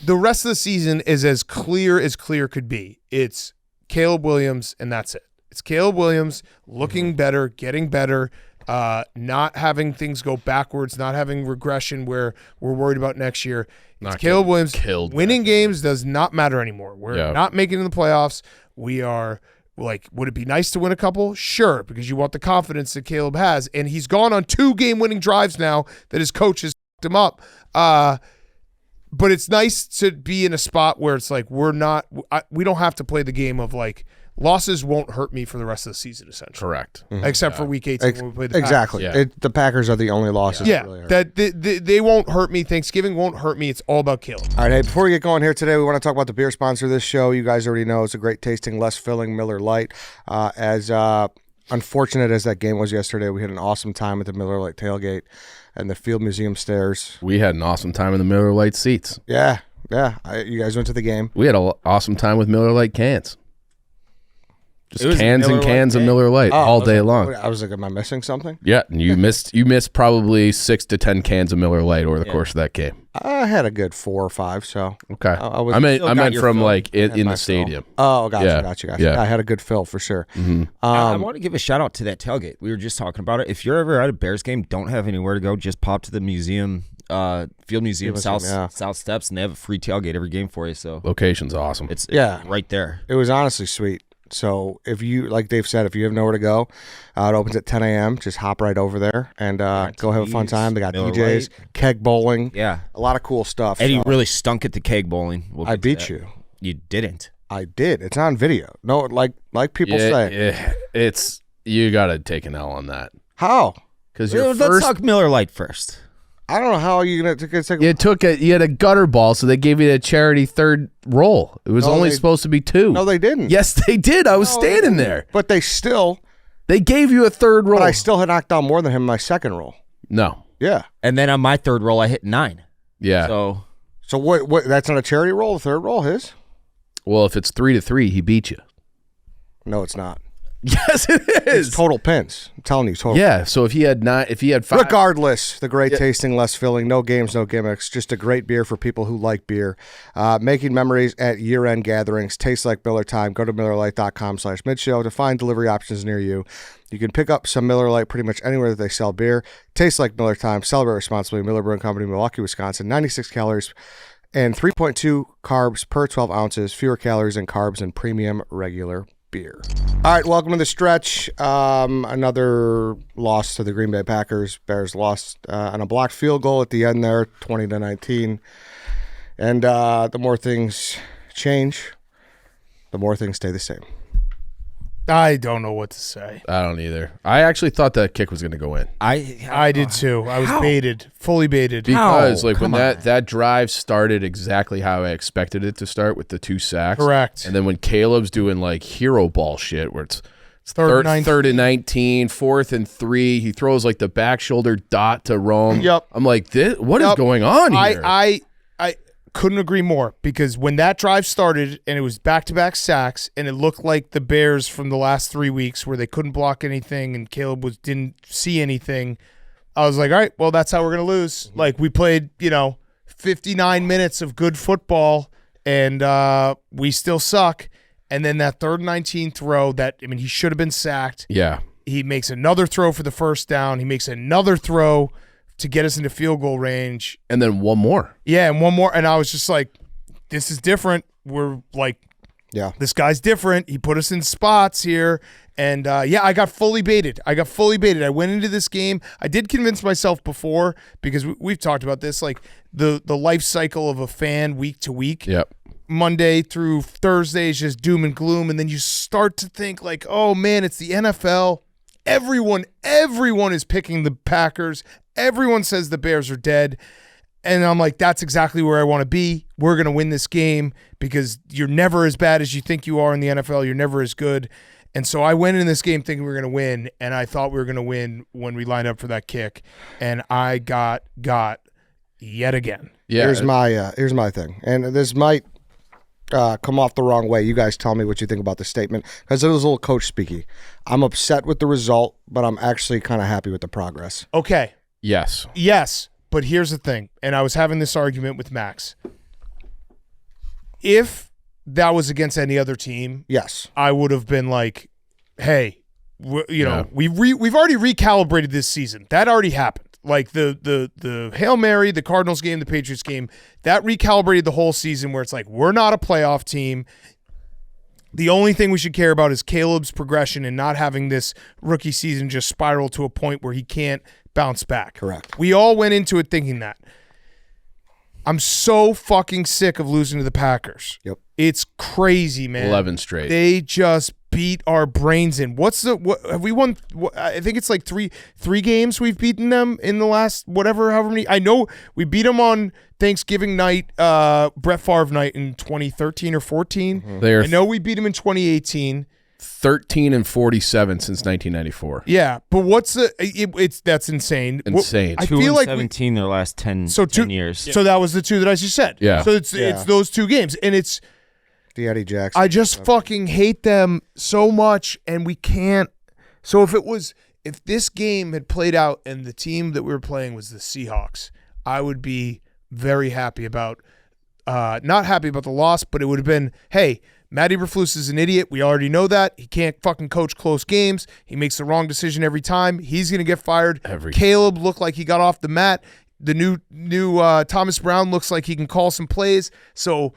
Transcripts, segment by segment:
the rest of the season is as clear could be. It's Caleb Williams, and that's it. It's Caleb Williams looking better, getting better, not having things go backwards, not having regression where we're worried about next year. It's Caleb Williams. Winning games does not matter anymore. We're not making it in the playoffs. We are like, would it be nice to win a couple? Sure, because you want the confidence that Caleb has. And he's gone on 2 game-winning drives now that his coach has f***ed him up. But it's nice to be in a spot where it's like we don't have to play the game of like, losses won't hurt me for the rest of the season, essentially. Correct. Except for week 18 when we play the Packers. Exactly. Yeah. The Packers are the only losses. Yeah, that really hurt. that they won't hurt me. Thanksgiving won't hurt me. It's all about Caleb. All right, hey, before we get going here today, we want to talk about the beer sponsor of this show. You guys already know it's a great tasting, less filling Miller Lite. As unfortunate as that game was yesterday, we had an awesome time at the Miller Lite tailgate and the Field Museum stairs. We had an awesome time in the Miller Lite seats. Yeah. You guys went to the game. We had an awesome time with Miller Lite cans. Just cans and cans of Light Miller Lite all day long. I was like, am I missing something? Yeah, and you missed probably 6 to 10 cans of Miller Lite over the course of that game. I had a good 4 or 5, so. Okay. I meant from like in the stadium. Oh, gotcha. Yeah. I had a good fill for sure. Mm-hmm. I want to give a shout out to that tailgate. We were just talking about it. If you're ever at a Bears game, don't have anywhere to go, just pop to the museum, Field Museum South Steps, and they have a free tailgate every game for you. So location's awesome. It's right there. It was honestly sweet. So if you, like Dave said, if you have nowhere to go, it opens at 10 a.m. Just hop right over there and go have a fun time. They got Miller DJs, Lite. keg bowling. Yeah. A lot of cool stuff. Eddie really stunk at the keg bowling. I beat you. You didn't. I did. It's on video. No, like people say. Yeah, it's you got to take an L on that. How? Because Let's talk Miller Lite first. I don't know how you're going to take you had a gutter ball, so they gave you a charity third roll. It was only supposed to be 2. No, they didn't. Yes, they did. I was standing there. But they gave you a third roll. But I still had knocked down more than him in my second roll. No. Yeah. And then on my third roll, I hit 9. Yeah. So what? That's not a charity roll. The third roll, his. Well, if it's 3-3, he beat you. No, it's not. Yes, it is. It's total pins. I'm telling you, total. Yeah. So if he had 5, regardless, the great tasting, less filling, no games, no gimmicks, just a great beer for people who like beer. Making memories at year-end gatherings. Tastes like Miller time. Go to MillerLite.com/midshow to find delivery options near you. You can pick up some Miller Lite pretty much anywhere that they sell beer. Tastes like Miller time. Celebrate responsibly. Miller Brewing Company, Milwaukee, Wisconsin. 96 calories and 3.2 carbs per 12 ounces. Fewer calories and carbs than premium regular beer. All right, welcome to the stretch. Another loss to the Green Bay Packers. Bears lost on a blocked field goal at the end there, 20-19. And the more things change, the more things stay the same. I don't know what to say. I don't either. I actually thought that kick was going to go in. I did too. I was baited, fully baited. Because when that drive started exactly how I expected it to start with the 2 sacks. Correct. And then when Caleb's doing like hero ball shit where it's third and 19, 4th and 3, he throws like the back shoulder dot to Rome. Yep. I'm like, what is going on here? I couldn't agree more, because when that drive started and it was back-to-back sacks and it looked like the Bears from the last 3 weeks where they couldn't block anything and Caleb didn't see anything, I was like, all right, well, that's how we're going to lose. Like, we played, 59 minutes of good football and we still suck. And then that 3rd and 19 throw he should have been sacked. Yeah. He makes another throw for the first down. He makes another throw to get us into field goal range. And then one more. Yeah, and one more. And I was just like, this is different. We're like, this guy's different. He put us in spots here. And, I got fully baited. I went into this game. I did convince myself before, because we've talked about this, like the life cycle of a fan week to week. Yep. Monday through Thursday is just doom and gloom. And then you start to think like, oh, man, it's the NFL. Everyone is picking the Packers. Everyone says the Bears are dead. And I'm like, that's exactly where I want to be. We're going to win this game, because you're never as bad as you think you are in the NFL. You're never as good. And so I went in this game thinking we were going to win, and I thought we were going to win when we lined up for that kick. And I got yet again. Yeah. Here's my thing. And this might come off the wrong way. You guys tell me what you think about the statement, because it was a little coach speaky. I'm upset with the result, but I'm actually kind of happy with the progress. Okay. Yes. But here's the thing, and I was having this argument with Max. if that was against any other team, yes, I would have been like, hey, we've already recalibrated this season. That already happened. Like the Hail Mary, the Cardinals game, the Patriots game, that recalibrated the whole season where it's like, we're not a playoff team. The only thing we should care about is Caleb's progression and not having this rookie season just spiral to a point where he can't bounce back. Correct. We all went into it thinking that. I'm so fucking sick of losing to the Packers. Yep. It's crazy, man. 11 straight. They just beat our brains in. What have we won? I think it's like three games we've beaten them in the last however many. I know we beat them on Thanksgiving night, Brett Favre night in 2013 or 14. Mm-hmm. I know we beat them in 2018. 13-47 since 1994. Yeah, but that's insane. Insane. I 2 feel and like 17 their last 10 years. So that was the two that I just said. Yeah. So it's those two games, and it's. the Eddie Jackson. I just fucking hate them so much, and we can't. So if this game had played out and the team that we were playing was the Seahawks, I would be very happy about, not happy about the loss, but it would have been, hey, Matt Eberflus is an idiot. We already know that. He can't fucking coach close games. He makes the wrong decision every time. He's going to get fired. Caleb looked like he got off the mat. The new Thomas Brown looks like he can call some plays. So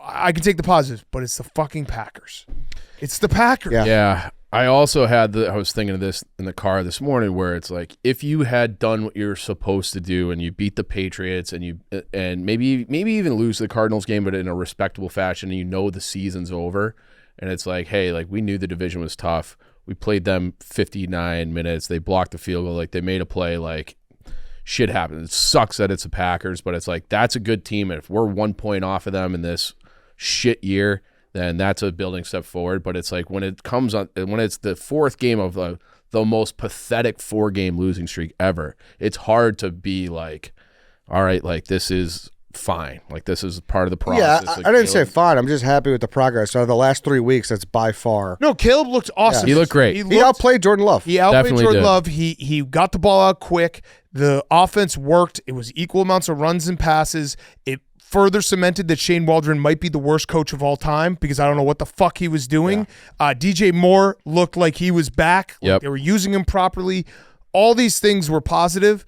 I can take the positives, but it's the fucking Packers. It's the Packers. Yeah. I also I was thinking of this in the car this morning where it's like, if you had done what you're supposed to do and you beat the Patriots and maybe even lose the Cardinals game, but in a respectable fashion, and the season's over, and it's like, hey, like we knew the division was tough. We played them 59 minutes. They blocked the field goal. Like they made a play. Like shit happened. It sucks that it's the Packers, but it's like that's a good team. And if we're 1 point off of them in this shit year, then that's a building step forward. But it's like when it's the fourth game of the most pathetic 4-game losing streak ever, it's hard to be like, all right, like this is fine. Like this is part of the process. Yeah, like, I didn't say fine. I'm just happy with the progress. So the last 3 weeks, that's by far. No, Caleb looked awesome. He looked great. He outplayed Jordan Love. He outplayed Definitely Jordan did. Love. He got the ball out quick. The offense worked. It was equal amounts of runs and passes. It further cemented that Shane Waldron might be the worst coach of all time because I don't know what the fuck he was doing. Yeah. DJ Moore looked like he was back. Like they were using him properly. All these things were positive.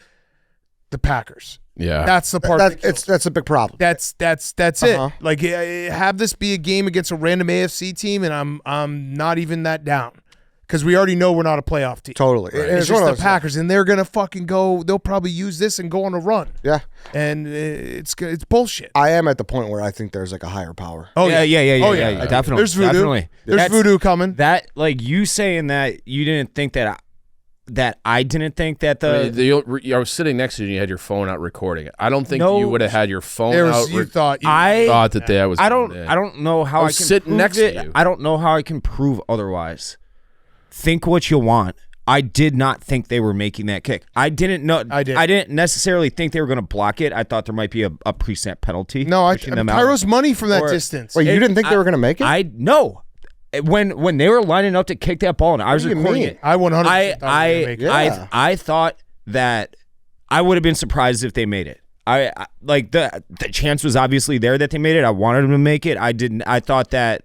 The Packers. Yeah. That's the part that's a big problem. That's it. Like have this be a game against a random AFC team and I'm not even that down. Because we already know we're not a playoff team. Totally. Right. It's just the Packers, and they're going to fucking go. They'll probably use this and go on a run. Yeah. And it's bullshit. I am at the point where I think there's like a higher power. Oh, yeah. Definitely. There's voodoo. Definitely. There's voodoo coming. That, like you saying that you didn't think that I didn't think that I was sitting next to you and you had your phone out recording it. I don't think you would have had your phone out. You thought that that was. I don't know how I can sitting next to you. I don't know how I can prove otherwise. Think what you want. I did not think they were making that kick. I didn't know. I didn't necessarily think they were going to block it. I thought there might be a pre-snap penalty. No, Pyro's money from that distance. Wait, you didn't think they were going to make it? No. When they were lining up to kick that ball and I was recording it, I 100% thought I thought that I would have been surprised if they made it. I like the chance was obviously there that they made it. I wanted them to make it. I didn't. I thought that.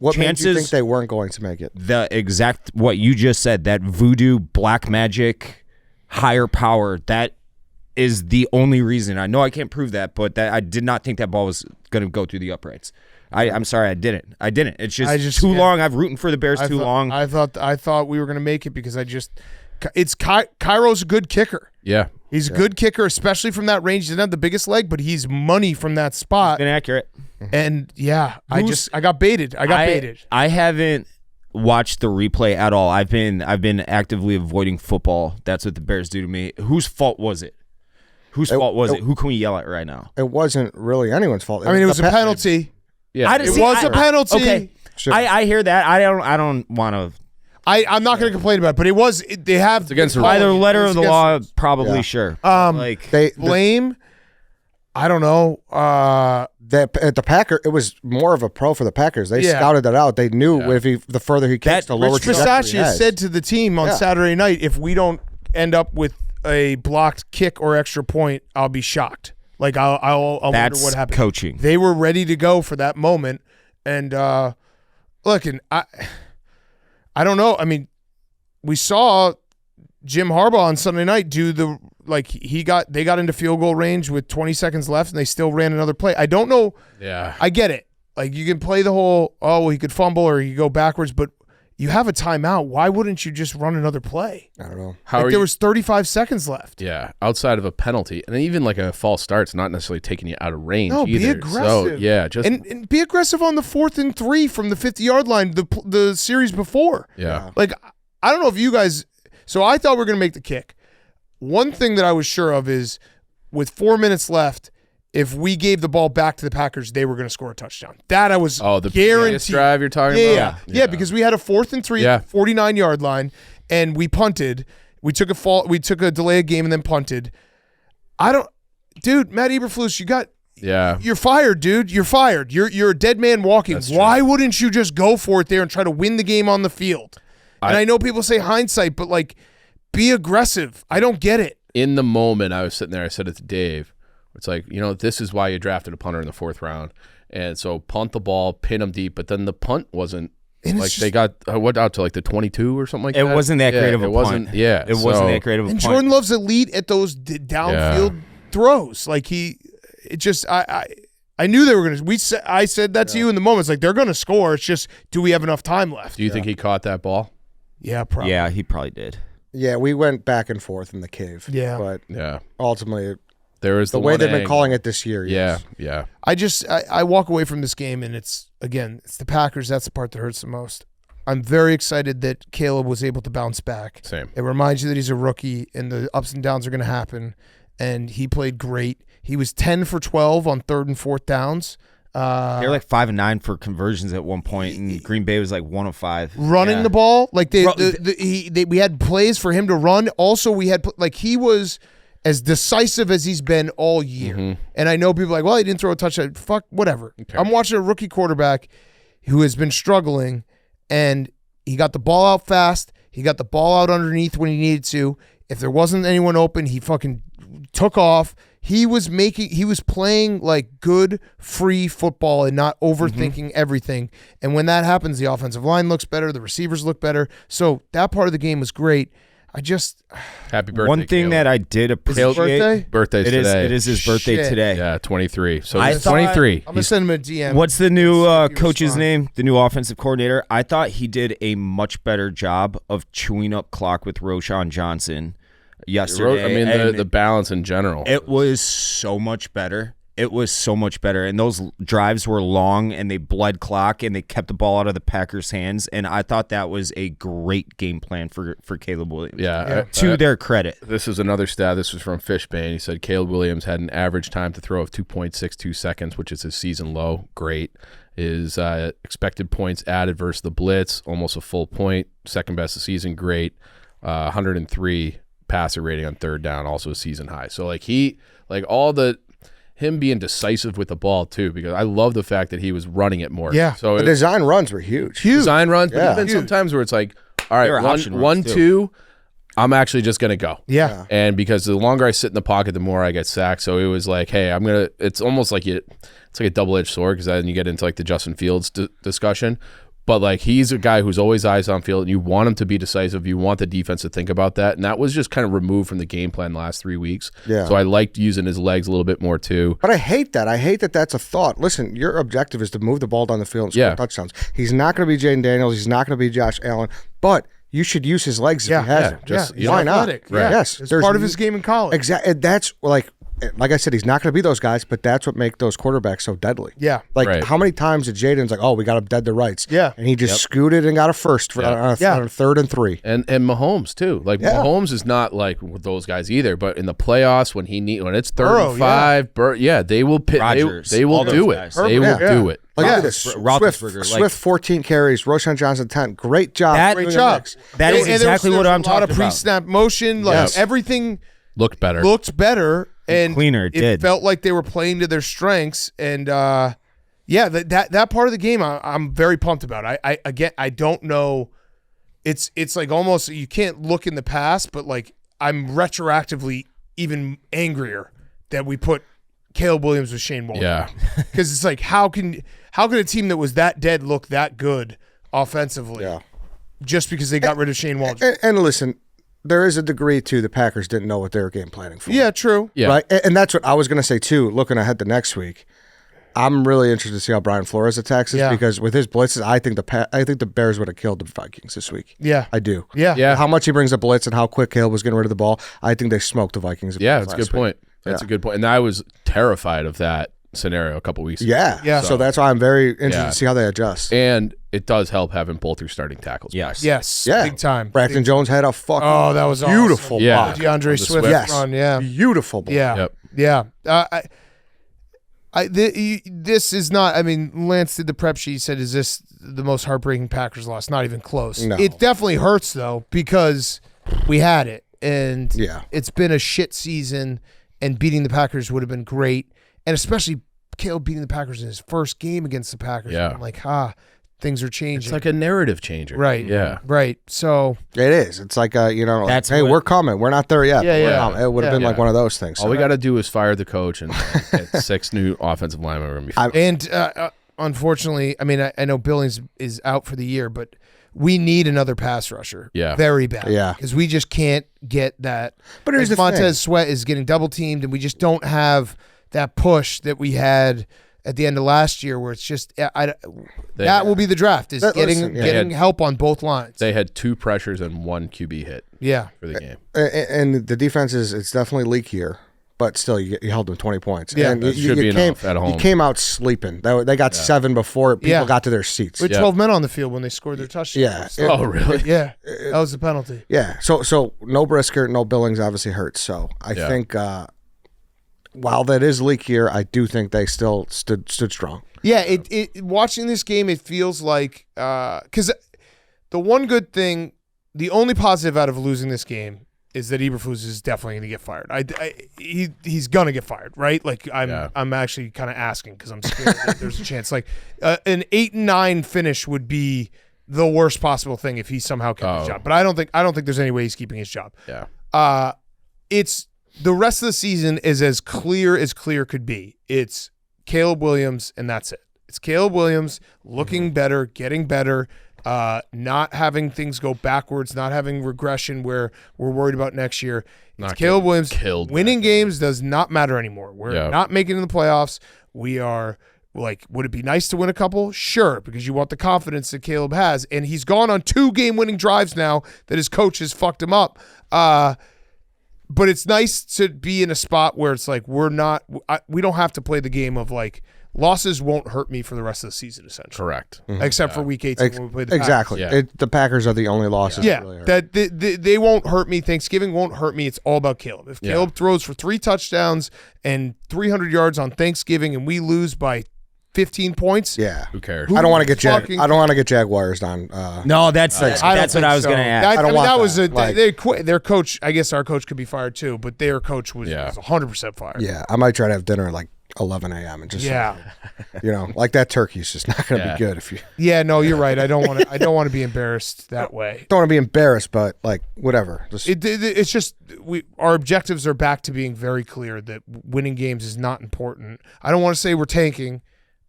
What made you think they weren't going to make it? The exact what you just said, that voodoo, black magic, higher power, that is the only reason. I know I can't prove that, but that I did not think that ball was going to go through the uprights. I'm sorry, I didn't. It's just too long. I've rooting for the Bears too long. I thought we were going to make it because it's Cairo's a good kicker. Yeah. He's a good kicker, especially from that range. He doesn't have the biggest leg, but he's money from that spot. Inaccurate. And I got baited. I haven't watched the replay at all. I've been actively avoiding football. That's what the Bears do to me. Whose fault was it? Whose fault was it? Who can we yell at right now? It wasn't really anyone's fault. I mean, it was a penalty. Yeah, it was a penalty. Okay. Sure. I hear that. I don't want to. I'm not going to complain about it, but it was. They have it's against by the letter of the law. Them. Probably sure. They blame. I don't know. At the Packer, it was more of a pro for the Packers. They scouted that out. They knew if the further he kicks, the lower Rich Bisaccia said to the team on Saturday night, if we don't end up with a blocked kick or extra point, I'll be shocked. Like I'll wonder That's what happened. coaching. They were ready to go for that moment, and look, and I don't know. I mean, we saw Jim Harbaugh on Sunday night do they got into field goal range with 20 seconds left, and they still ran another play. I don't know. Yeah, I get it. Like you can play the whole he could fumble or he could go backwards, but you have a timeout. Why wouldn't you just run another play? I don't know. There was 35 seconds left. Yeah, outside of a penalty, and even like a false start's not necessarily taking you out of range. No, either. be aggressive. So, yeah, just and be aggressive on the 4th and 3 from the 50-yard line. The series before. Yeah. Like I don't know if you guys. So I thought we were going to make the kick. One thing that I was sure of is with 4 minutes left, if we gave the ball back to the Packers, they were going to score a touchdown. That I was the guaranteed. drive you're talking about? Yeah, because we had a 4th and 3 at the 49-yard line, and we punted. We took a delay of game and then punted. Matt Eberflus, you're fired, dude. You're fired. You're a dead man walking. Why wouldn't you just go for it there and try to win the game on the field? And I know people say hindsight, but like, be aggressive. I don't get it. In the moment, I was sitting there. I said it to Dave. It's like, this is why you drafted a punter in the 4th round. And so punt the ball, pin them deep. But then the punt wasn't they got out to like the 22 or something like that. It wasn't that great of a punt. It wasn't that great of a punt. And Jordan Love's elite at those downfield throws. Like I knew they were going to. I said that to you in the moment. It's like they're going to score. It's just, do we have enough time left? Do you think he caught that ball? Yeah, probably. Yeah, he probably did. Yeah, we went back and forth in the cave. Yeah. But yeah, ultimately, there was the way they've been calling it this year. Yes. Yeah. I walk away from this game, and it's the Packers. That's the part that hurts the most. I'm very excited that Caleb was able to bounce back. Same. It reminds you that he's a rookie, and the ups and downs are going to happen, and he played great. He was 10 for 12 on 3rd and 4th downs. They're like 5 and 9 for conversions at one point, and Green Bay was like 1 of 5 running the ball. Like we had plays for him to run. Also, we had he was as decisive as he's been all year. Mm-hmm. And I know people are like, well, he didn't throw a touchdown. Fuck, whatever. Okay. I'm watching a rookie quarterback who has been struggling, and he got the ball out fast. He got the ball out underneath when he needed to. If there wasn't anyone open, he fucking took off. He was playing like good free football and not overthinking everything. And when that happens, the offensive line looks better, the receivers look better. So that part of the game was great. Happy birthday. One thing Caleb. that I did appreciate. Birthday's today. It is his birthday today. Yeah, 23. So I he's 23. I'm gonna send him a DM. What's the new coach's name? The new offensive coordinator. I thought he did a much better job of chewing up clock with Roschon Johnson yesterday. I mean, the balance in general. It was so much better. And those drives were long, and they bled clock, and they kept the ball out of the Packers' hands. And I thought that was a great game plan for Caleb Williams. Yeah. To their credit. This is another stat. This was from Fishbane. He said Caleb Williams had an average time to throw of 2.62 seconds, which is his season low. Great. His expected points added versus the blitz, almost a full point. Second best of the season. Great. 103 passer rating on 3rd down, also a season high. So him being decisive with the ball too, because I love the fact that he was running it more. Yeah. So the design runs were huge. Design runs, but Yeah. even sometimes where it's like, all right, one, too. 2, I'm actually just gonna go. Yeah. And because the longer I sit in the pocket, the more I get sacked. So it was like, hey, it's almost like it's like a double-edged sword, because then you get into like the Justin Fields discussion. But like, he's a guy who's always eyes on field, and you want him to be decisive. You want the defense to think about that, and that was just kind of removed from the game plan the last 3 weeks. Yeah. So I liked using his legs a little bit more too. But I hate that. I hate that that's a thought. Listen, your objective is to move the ball down the field and score touchdowns. He's not going to be Jaden Daniels. He's not going to be Josh Allen. But you should use his legs if he has them. He's why not? athletic. Right. Yes, it's part of his game in college. Exactly. That's like I said, he's not going to be those guys, but that's what makes those quarterbacks so deadly. Yeah. How many times did Jaden's like, oh, we got him dead to rights. Yeah. And he just scooted and got a first on a 3rd and 3. And Mahomes too. Like Mahomes is not like those guys either, but in the playoffs when it's 3rd and 5, they will pit. Rodgers, they will do it. guys. They will do it. Look at this. Swift 14 carries. Roschon Johnson 10. Great job. Great job. That is exactly what I'm talking about. A lot of pre-snap motion. Everything looked better. And cleaner. It felt like they were playing to their strengths. And that part of the game I'm very pumped about. I don't know. It's like almost you can't look in the past, but like I'm retroactively even angrier that we put Caleb Williams with Shane Waldron. Yeah. Because it's like, how can a team that was that dead look that good offensively just because they got rid of Shane Waldron? And listen, there is a degree to the Packers didn't know what they were game planning for. Yeah, true. Yeah. Right? And that's what I was going to say, too, looking ahead to next week. I'm really interested to see how Brian Flores attacks this because with his blitzes, I think the Bears would have killed the Vikings this week. Yeah. I do. Yeah. How much he brings a blitz and how quick Caleb was getting rid of the ball, I think they smoked the Vikings. Yeah, that's a good point. That's a good point. And I was terrified of that scenario a couple weeks ago. Yeah. So that's why I'm very interested to see how they adjust. And it does help having both your starting tackles back. Yes. Yeah. Big time. Braxton Jones had a fucking that was beautiful awesome. Yeah. DeAndre Swift Yes. run. Yeah. Beautiful ball. Yeah. Yep. Yeah. This is not. I mean, Lance did the prep sheet. He said, "Is this the most heartbreaking Packers loss?" Not even close. No. It definitely hurts though because we had it, and Yeah. it's been a shit season. And beating the Packers would have been great, and especially Caleb beating the Packers in his first game against the Packers. Yeah. I'm like, things are changing. It's like a narrative changer. Right. Yeah. Right. So It is. It's like, That's hey, what- we're coming. We're not there yet. Yeah, but we're yeah. coming. It would have been like one of those things. All we got to do is fire the coach and get 6 new offensive linemen. We're gonna be fine. And unfortunately, I mean, I know Billings is out for the year, but we need another pass rusher. Yeah. Very bad. Yeah. Because we just can't get that. But here's Like, the Montez thing. Sweat is getting double teamed, and we just don't have that push that we had at the end of last year where it's just that will be the draft is getting help on both lines. They had 2 pressures and 1 QB hit Yeah. for the game. And the defense it's definitely leakier, but still you held them 20 points. Yeah. And That should be enough at home. You came out sleeping. They got 7 before people got to their seats. With 12 men on the field when they scored their touchdown. Yeah. So- Oh, really? yeah. That was the penalty. Yeah. So no Brisker, no Billings obviously hurts. So I think while that is leakier, I do think they still stood strong. Yeah, it watching this game, it feels like because the one good thing, the only positive out of losing this game is that Eberflus is definitely going to get fired. He's going to get fired, right? Like I'm actually kind of asking because I'm scared that there's a chance. Like an 8-9 finish would be the worst possible thing if he somehow kept his job. But I don't think there's any way he's keeping his job. Yeah. It's the rest of the season is as clear could be. It's Caleb Williams, and that's it. It's Caleb Williams looking better, getting better, not having things go backwards, not having regression where we're worried about next year. It's Caleb Williams. Winning games does not matter anymore. We're not making it in the playoffs. We are like, would it be nice to win a couple? Sure, because you want the confidence that Caleb has. And he's gone on 2 game-winning drives now that his coach has fucked him up. But it's nice to be in a spot where it's like we don't have to play the game of like losses won't hurt me for the rest of the season, essentially. Correct. Except for week 18 when we play the Exactly. Yeah. The Packers are the only losses. Yeah, that really hurt. that they won't hurt me. Thanksgiving won't hurt me. It's all about Caleb. If Caleb throws for 3 touchdowns and 300 yards on Thanksgiving and we lose by 15 points, Yeah. Who cares? I don't want to get fucking- I don't want to get Jaguars on. No, that's what I was going to ask. I don't want that. Like- they quit. Their coach, I guess our coach could be fired too, but their coach was 100% fired. Yeah, I might try to have dinner at like 11 a.m. and just like that turkey's just not going to be good if you Yeah, no, you're right. I don't want to be embarrassed that way. don't want to be embarrassed, but like whatever. Just It's just our objectives are back to being very clear that winning games is not important. I don't want to say we're tanking,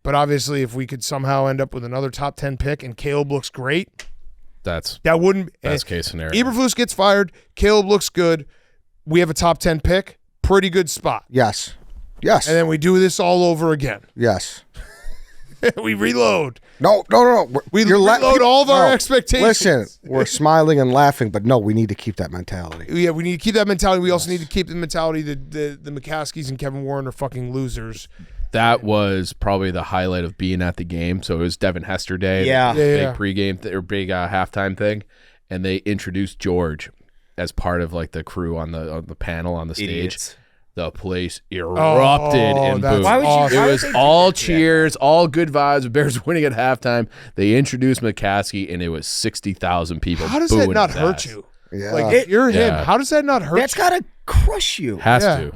but obviously if we could somehow end up with another top 10 pick and Caleb looks great, That wouldn't best case scenario. Eberflus gets fired, Caleb looks good, we have a top 10 pick, pretty good spot. yes, And then we do this all over again. yes. We reload. No. We reload all of our expectations. Listen, we're smiling and laughing, but no, we need to keep that mentality. Yeah, we need to keep that mentality. We also need to keep the mentality that the McCaskies and Kevin Warren are fucking losers. That was probably the highlight of being at the game. So it was Devin Hester Day. Yeah. Big pregame or big halftime thing. And they introduced George as part of like the crew on the panel on the stage. Idiots. The place erupted in that's boos. Why would you- awesome. It why would was they do all that? cheers, all good vibes. The Bears winning at halftime. They introduced McCaskey, and it was 60,000 people. How does that booing not his hurt ass. you? Yeah. Like, if you're him, Yeah. how does that not hurt That's you? got to crush you. Has Yeah. to.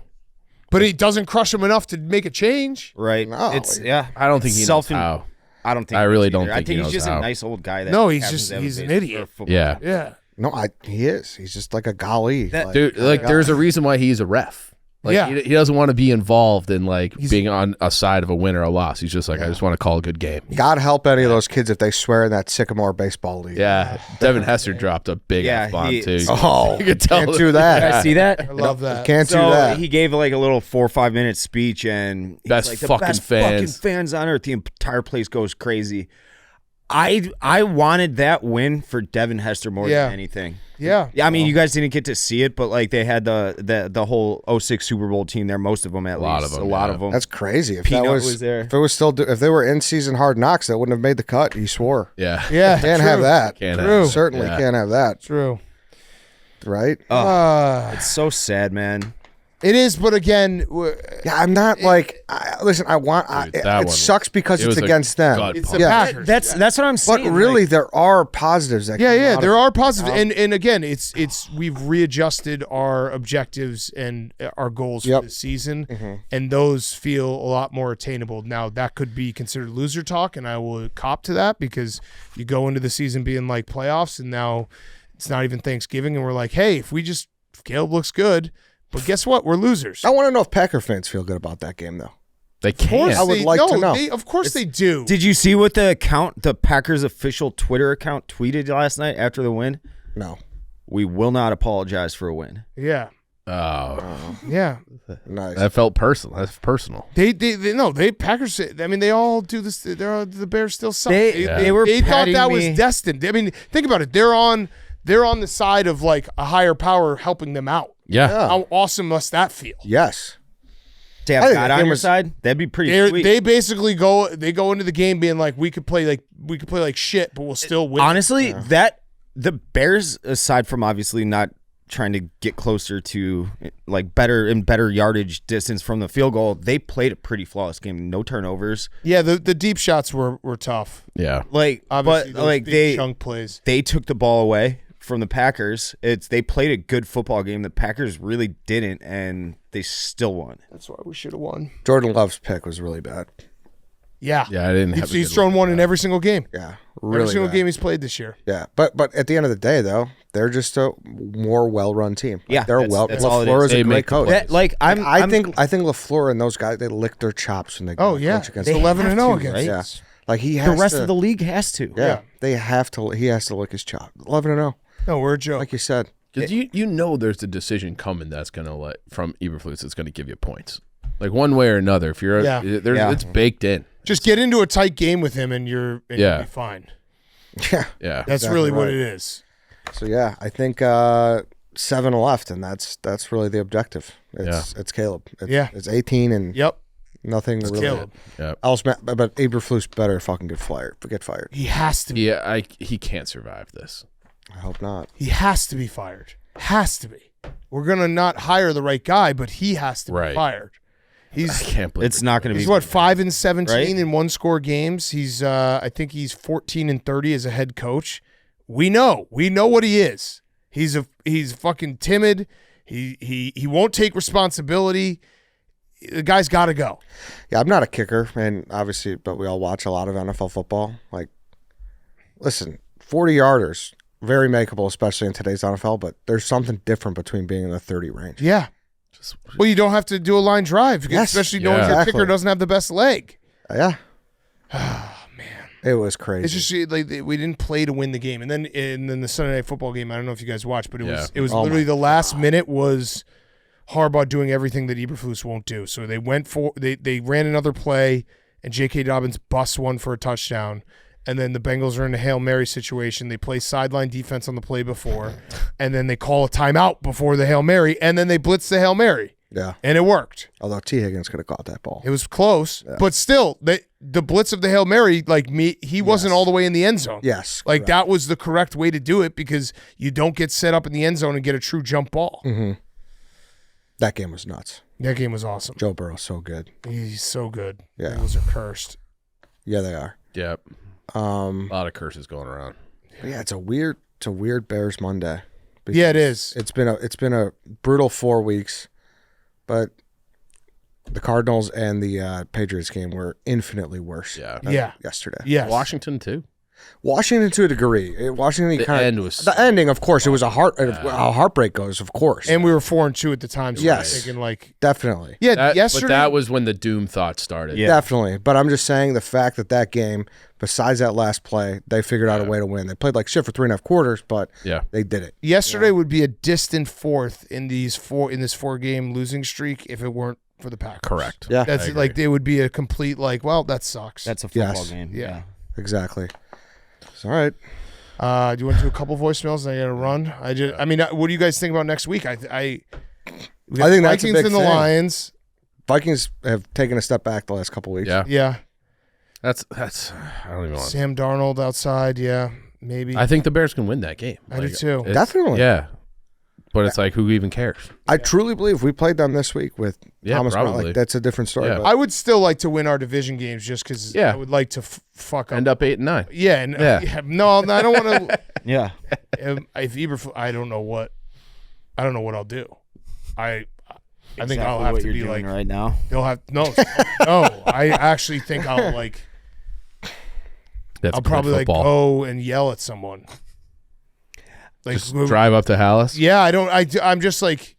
But it doesn't crush him enough to make a change. Right. No. It's I don't think he knows how. I don't think. I he really knows don't either. think he I think knows he's just how. a nice old guy. That No, he's happens just- to have a he's an face idiot. for football. Yeah. Yeah. No, he is. He's just like a golly. That- like, Dude, like there's a reason why he's a ref. Like Yeah. he doesn't want to be involved in like being on a side of a win or a loss. He's just like, I just want to call a good game. God help any of those kids if they swear in that Sycamore baseball league. Yeah, Devin Hester dropped a big F-bomb too. Oh, You could tell can't do that. Did I see that? I love that. Can't do So that. he gave like a little 4 or 5 minute speech, and he's Best like, the fucking best fans. fucking fans on earth. The entire place goes crazy. I wanted that win for Devin Hester more Yeah. than anything. Yeah. Yeah, I mean, you guys didn't get to see it, but like they had the whole 06 Super Bowl team there, most of them at lot least. of them, a lot yeah. of them. That's crazy. If Peanut that was there. If it was still, if they were in season Hard Knocks, that wouldn't have made the cut. He swore. Yeah, Yeah. Can't true. have that. Can't True. have it. Certainly Yeah. can't have that. True. Right? It's so sad, man. It is, but again, Yeah, I'm not like. Listen, I want. Dude, that it one- sucks because it it's was a against them. gut it's punch. the Yeah. Packers. That's what I'm But saying. really, like, there are positives. That Yeah, come yeah, out there of are it. positives, and again, it's we've readjusted our objectives and our goals Yep. for the season, and those feel a lot more attainable. Now that could be considered loser talk, and I will cop to that because you go into the season being like playoffs, and now it's not even Thanksgiving, and we're like, hey, if Caleb looks good, but guess what, we're losers. I want to know if Packer fans feel good about that game, though. They Of course can't. I would they- like no, to know. of course they do. did you see what the Packers official Twitter account tweeted last night after the win? No. We will not apologize for a win. Yeah, Oh, yeah. Nice. that felt personal. That's personal. They Packers. I mean, they all do this. The Bears still suck. They were They thought patting that was me. destined. I mean, think about it. They're on the side of like a higher power helping them out. Yeah. How awesome must that feel? Yes. To I have think God that on game your was- side, that'd be pretty sweet. They basically go into the game being like, we could play like shit, but we'll still win. Honestly, the Bears, aside from obviously not trying to get closer to like better yardage distance from the field goal, they played a pretty flawless game. No turnovers. Yeah, the deep shots were tough. Yeah. Like, Obviously, but those like big chunk plays. they took the ball away from the Packers. They played a good football game. The Packers really didn't, and they still won. That's why we should have won. Jordan Love's pick was really bad. Yeah, Yeah, I didn't have. He's thrown one in every single game. Yeah. Every Really single bad. game he's played this year. Yeah. But at the end of the day, though, they're just a more well-run team. Like, Yeah, they're that's all it LaFleur is. is a They great make the coach. plays. That, like I think LaFleur and those guys, they lick their chops when they go Oh yeah, coach against it's them. 11-0 to, against right? us. Yeah. Like he has the rest to, of the league has to. Yeah. They have to. He has to lick his chop. 11-0, No, we're a joke. like you said. Because you know there's a decision coming that's gonna let from Eberflus that's gonna give you points, like one way or another. If you're Yeah. it's baked in. Just get into a tight game with him, and you'll Yeah. be fine. Yeah. Yeah. That's Exactly really what right. it is. So yeah, I think 7 left, and that's really the objective. It's Caleb. It's 18 and Yep, nothing it's really Caleb. else. But Eberflus better fucking get fired. He has to be. Yeah, he can't survive this. I hope not. He has to be fired. Has to be. We're gonna not hire the right guy, but he has to be Right. fired. I He's can't believe It's not going to be. he's what 5-17 Right? in one score games. He's I think he's 14-30 as a head coach. We know what he is. He's fucking timid. He won't take responsibility. The guy's got to go. Yeah, I'm not a kicker, and obviously, but we all watch a lot of NFL football. Like, listen, 40-yarders, very makeable, especially in today's NFL. But there's something different between being in the 30 range. Yeah. Well, you don't have to do a line drive, Yes. especially knowing Yeah. your Exactly. kicker doesn't have the best leg. Yeah, Oh man. it was crazy. It's just like we didn't play to win the game, and then the Sunday Night Football game. I don't know if you guys watched, but it was Oh, literally my the last minute was Harbaugh doing everything that Eberflus won't do. So they went for they ran another play, and J.K. Dobbins busts one for a touchdown, and then the Bengals are in a Hail Mary situation. They play sideline defense on the play before, and then they call a timeout before the Hail Mary, and then they blitz the Hail Mary, yeah. and it worked. Although T. Higgins could have caught that ball. It was close, but still, the blitz of the Hail Mary, he wasn't Yes. all the way in the end zone. Yes, Like correct. that was the correct way to do it because you don't get set up in the end zone and get a true jump ball. Mm-hmm. That game was nuts. That game was awesome. Joe Burrow's so good. He's so good. Yeah. Bengals are cursed. Yeah, they are. Yep. A lot of curses going around. But yeah, it's a weird Bears Monday. Yeah, it is. It's been a brutal 4 weeks, but the Cardinals and the Patriots game were infinitely worse. Yeah. than Yeah. yesterday. Yes. Washington too. Washington to a degree. Washington The kind end of was the ending, of course. It was how heartbreak goes, of course. And we were 4-2 at the time. So Yes. I'm thinking like, Definitely. yeah, but yesterday. that was when the doom thought started. Yeah. Definitely. But I'm just saying the fact that game, besides that last play, they figured out a way to win. They played like shit for 3.5 quarters, but they did it. Yesterday would be a distant fourth in this 4-game losing streak if it weren't for the Packers. Correct. Yeah. That's like it would be a complete like, well, that sucks. That's a football Yes. game. Yeah. Exactly. It's all right. Do you want to do a couple voicemails and I got to run? I mean, what do you guys think about next week? We got I think that's a Vikings big and the thing. Lions. Vikings have taken a step back the last couple weeks. Yeah. Yeah. That's I don't even want to. Sam Darnold outside. Yeah. Maybe. I think the Bears can win that game. I do too. it's- Definitely. Yeah. But it's like, who even cares? I truly believe we played them this week with Yeah, Thomas Brown. probably. Like, that's a different story. Yeah. But I would still like to win our division games just because Yeah. I would like to fuck up. End up 8-9. Yeah. And, Yeah. No, I don't want to. Yeah. If Eberflus, I don't know what I'll do. I think I'll Exactly have what to you're be doing like, right now. they'll have no. I actually think I'll like. That's I'll good probably like football. go and yell at someone. Like Just drive up to Hallis. Yeah, I'm just like,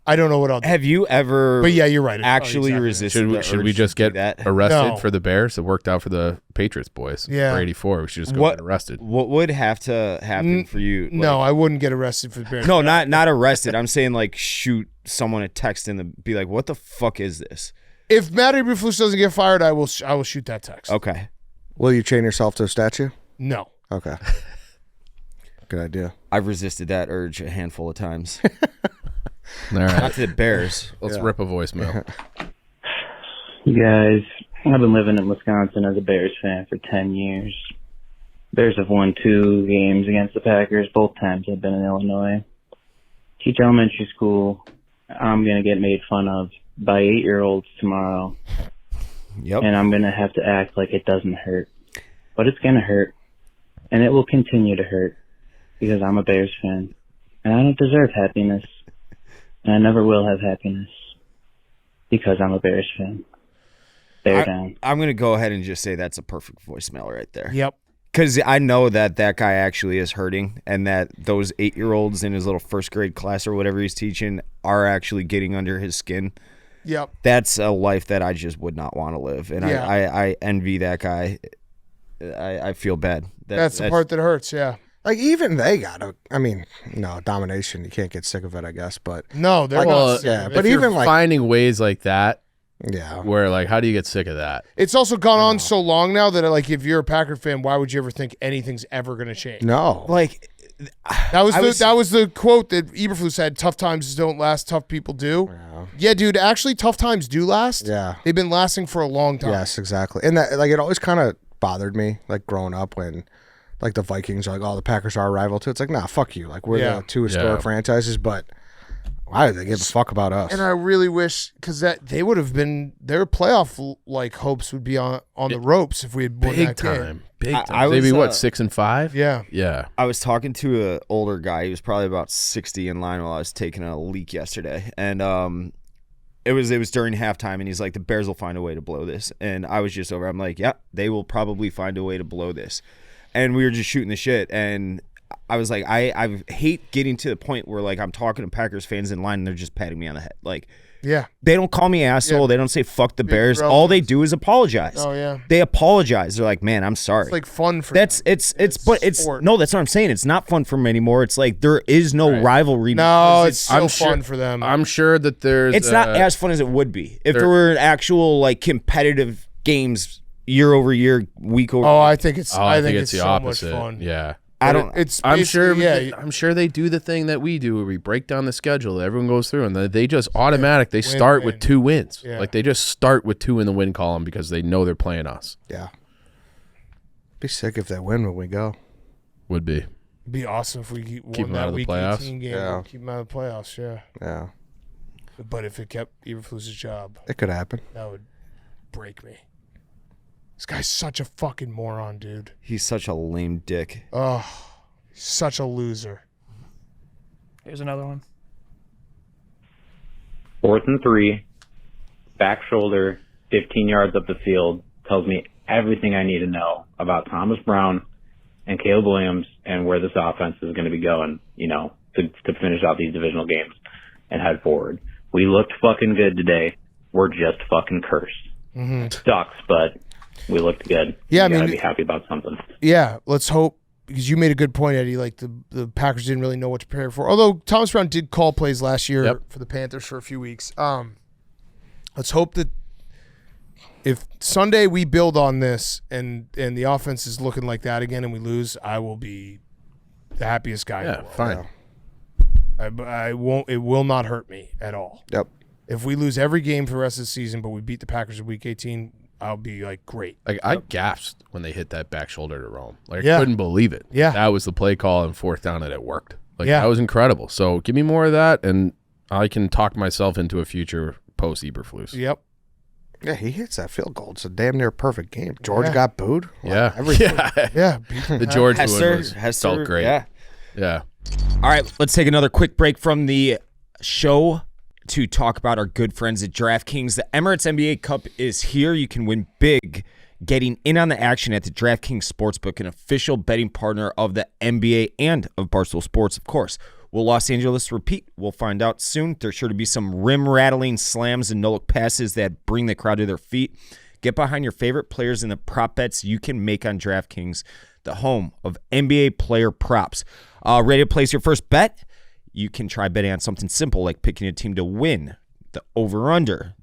I don't know what I'll do. Have you ever But yeah, you're right. actually Exactly. resisted Should the we urge just to do get that? arrested No. for the Bears? It worked out for the Patriots boys. Yeah. For 84. We should just go What- get arrested. What would have to happen for you? No, like- I wouldn't get arrested for the Bears. no, not arrested. I'm saying like shoot someone a text and be like, "What the fuck is this?" If Matt Eberflus doesn't get fired, I will shoot that text. Okay, will you chain yourself to a statue? No. Okay. Good idea. I've resisted that urge a handful of times. All right. Not to the Bears. Let's rip a voicemail. You guys, I've been living in Wisconsin as a Bears fan for 10 years. Bears have won 2 games against the Packers. Both times I've been in Illinois. Teach elementary school. I'm going to get made fun of by 8-year-olds tomorrow. Yep. And I'm going to have to act like it doesn't hurt. But it's going to hurt. And it will continue to hurt because I'm a Bears fan. And I don't deserve happiness. And I never will have happiness because I'm a Bears fan. Bear down. I'm gonna go ahead and just say that's a perfect voicemail right there. Yep. Because I know that guy actually is hurting, and that those 8-year-olds in his little first grade class or whatever he's teaching are actually getting under his skin. Yep. That's a life that I just would not want to live, and Yeah. I envy that guy. I feel bad. That's the part that hurts. Yeah. Like, even they got to, I mean, no, domination. You can't get sick of it, I guess. But, No, they're Well, not. yeah, if but you're even like, finding ways like that, yeah. where like, how do you get sick of that? It's also gone on so long now that like if you're a Packer fan, why would you ever think anything's ever going to change? No. like That was I that was the quote that Eberflus said. Tough times don't last. Tough people do. Yeah, dude. Actually, tough times do last. Yeah. They've been lasting for a long time. Yes, exactly. And that, like, it always kind of bothered me, like, growing up when, like, the Vikings are like, oh, the Packers are our rival too. It's like, nah, fuck you. Like, we're Yeah. the 2 historic Yeah. franchises, but why do they give a fuck about us? And I really wish because that they would have been their playoff like hopes would be on the ropes if we had won Big that game. time. Big I time. was, Maybe what, 6-5? Yeah. Yeah. I was talking to an older guy. He was probably about 60 in line while I was taking a leak yesterday, and it was during halftime, and he's like, "The Bears will find a way to blow this," and I was just over. I'm like, "Yeah, they will probably find a way to blow this," and we were just shooting the shit, and I was like, I hate getting to the point where like I'm talking to Packers fans in line and they're just patting me on the head. Like, Yeah. they don't call me asshole. Yeah. They don't say fuck the Bears. relatives. All they do is apologize. Oh yeah. They apologize. They're like, "Man, I'm sorry." It's like fun for That's them. but it's sport. no, that's what I'm saying. It's not fun for them anymore. It's like there is no rivalry. No, because it's still I'm sure- fun for them. I'm sure that there's it's not as fun as it would be if there there- were actual like competitive games year over year, week over. Oh, I think it's. Oh, I think it's the so opposite. much fun. Yeah. I don't. It's. I'm sure. basically- Yeah. I'm sure they do the thing that we do, where we break down the schedule. Everyone goes through, and they just automatic. They start with 2 wins. Yeah. Like they just start with 2 in the win column because they know they're playing us. Yeah. Be sick if they win when we go. Would be. It'd be awesome if we won them that out of the week playoffs. 18 game. Yeah. Keep them out of the playoffs. Yeah. Yeah. But if it kept Eberflus's job, It could happen. that would break me. This guy's such a fucking moron, dude. He's such a lame dick. Oh, such a loser. Here's another one. 4th and 3, back shoulder, 15 yards up the field, tells me everything I need to know. about Thomas Brown and Caleb Williams and where this offense is going to be going, to finish out these divisional games and head forward. We looked fucking good today. We're just fucking cursed. Mm-hmm. Sucks, but we looked good. Yeah, you gotta be happy about something. Yeah, let's hope, because you made a good point, Eddie. Like the Packers didn't really know what to prepare for. Although Thomas Brown did call plays last year for the Panthers for a few weeks. Let's hope that if Sunday we build on this and the offense is looking like that again and we lose, I will be the happiest guy in the world. Fine. I won't. It will not hurt me at all. Yep. If we lose every game for the rest of the season, but we beat the Packers in Week 18, I'll be like, great. Like I gasped when they hit that back shoulder to Rome. Like Yeah. I couldn't believe it. Yeah. That was the play call and fourth down and it worked. Like Yeah. that was incredible. So give me more of that and I can talk myself into a future post Eberflus. Yep. Yeah, he hits that field goal. It's a damn near perfect game. George Yeah. got booed. Yeah. Everything. Yeah. The George Hester, one felt great. Yeah. Yeah. All right, let's take another quick break from the show to talk about our good friends at DraftKings. The Emirates NBA Cup is here. You can win big getting in on the action at the DraftKings Sportsbook, an official betting partner of the NBA and of Barstool Sports, of course. Will Los Angeles repeat? We'll find out soon. There's sure to be some rim-rattling slams and no-look passes that bring the crowd to their feet. Get behind your favorite players in the prop bets you can make on DraftKings, the home of NBA player props. Ready to place your first bet? You can try betting on something simple like picking a team to win, the over/under,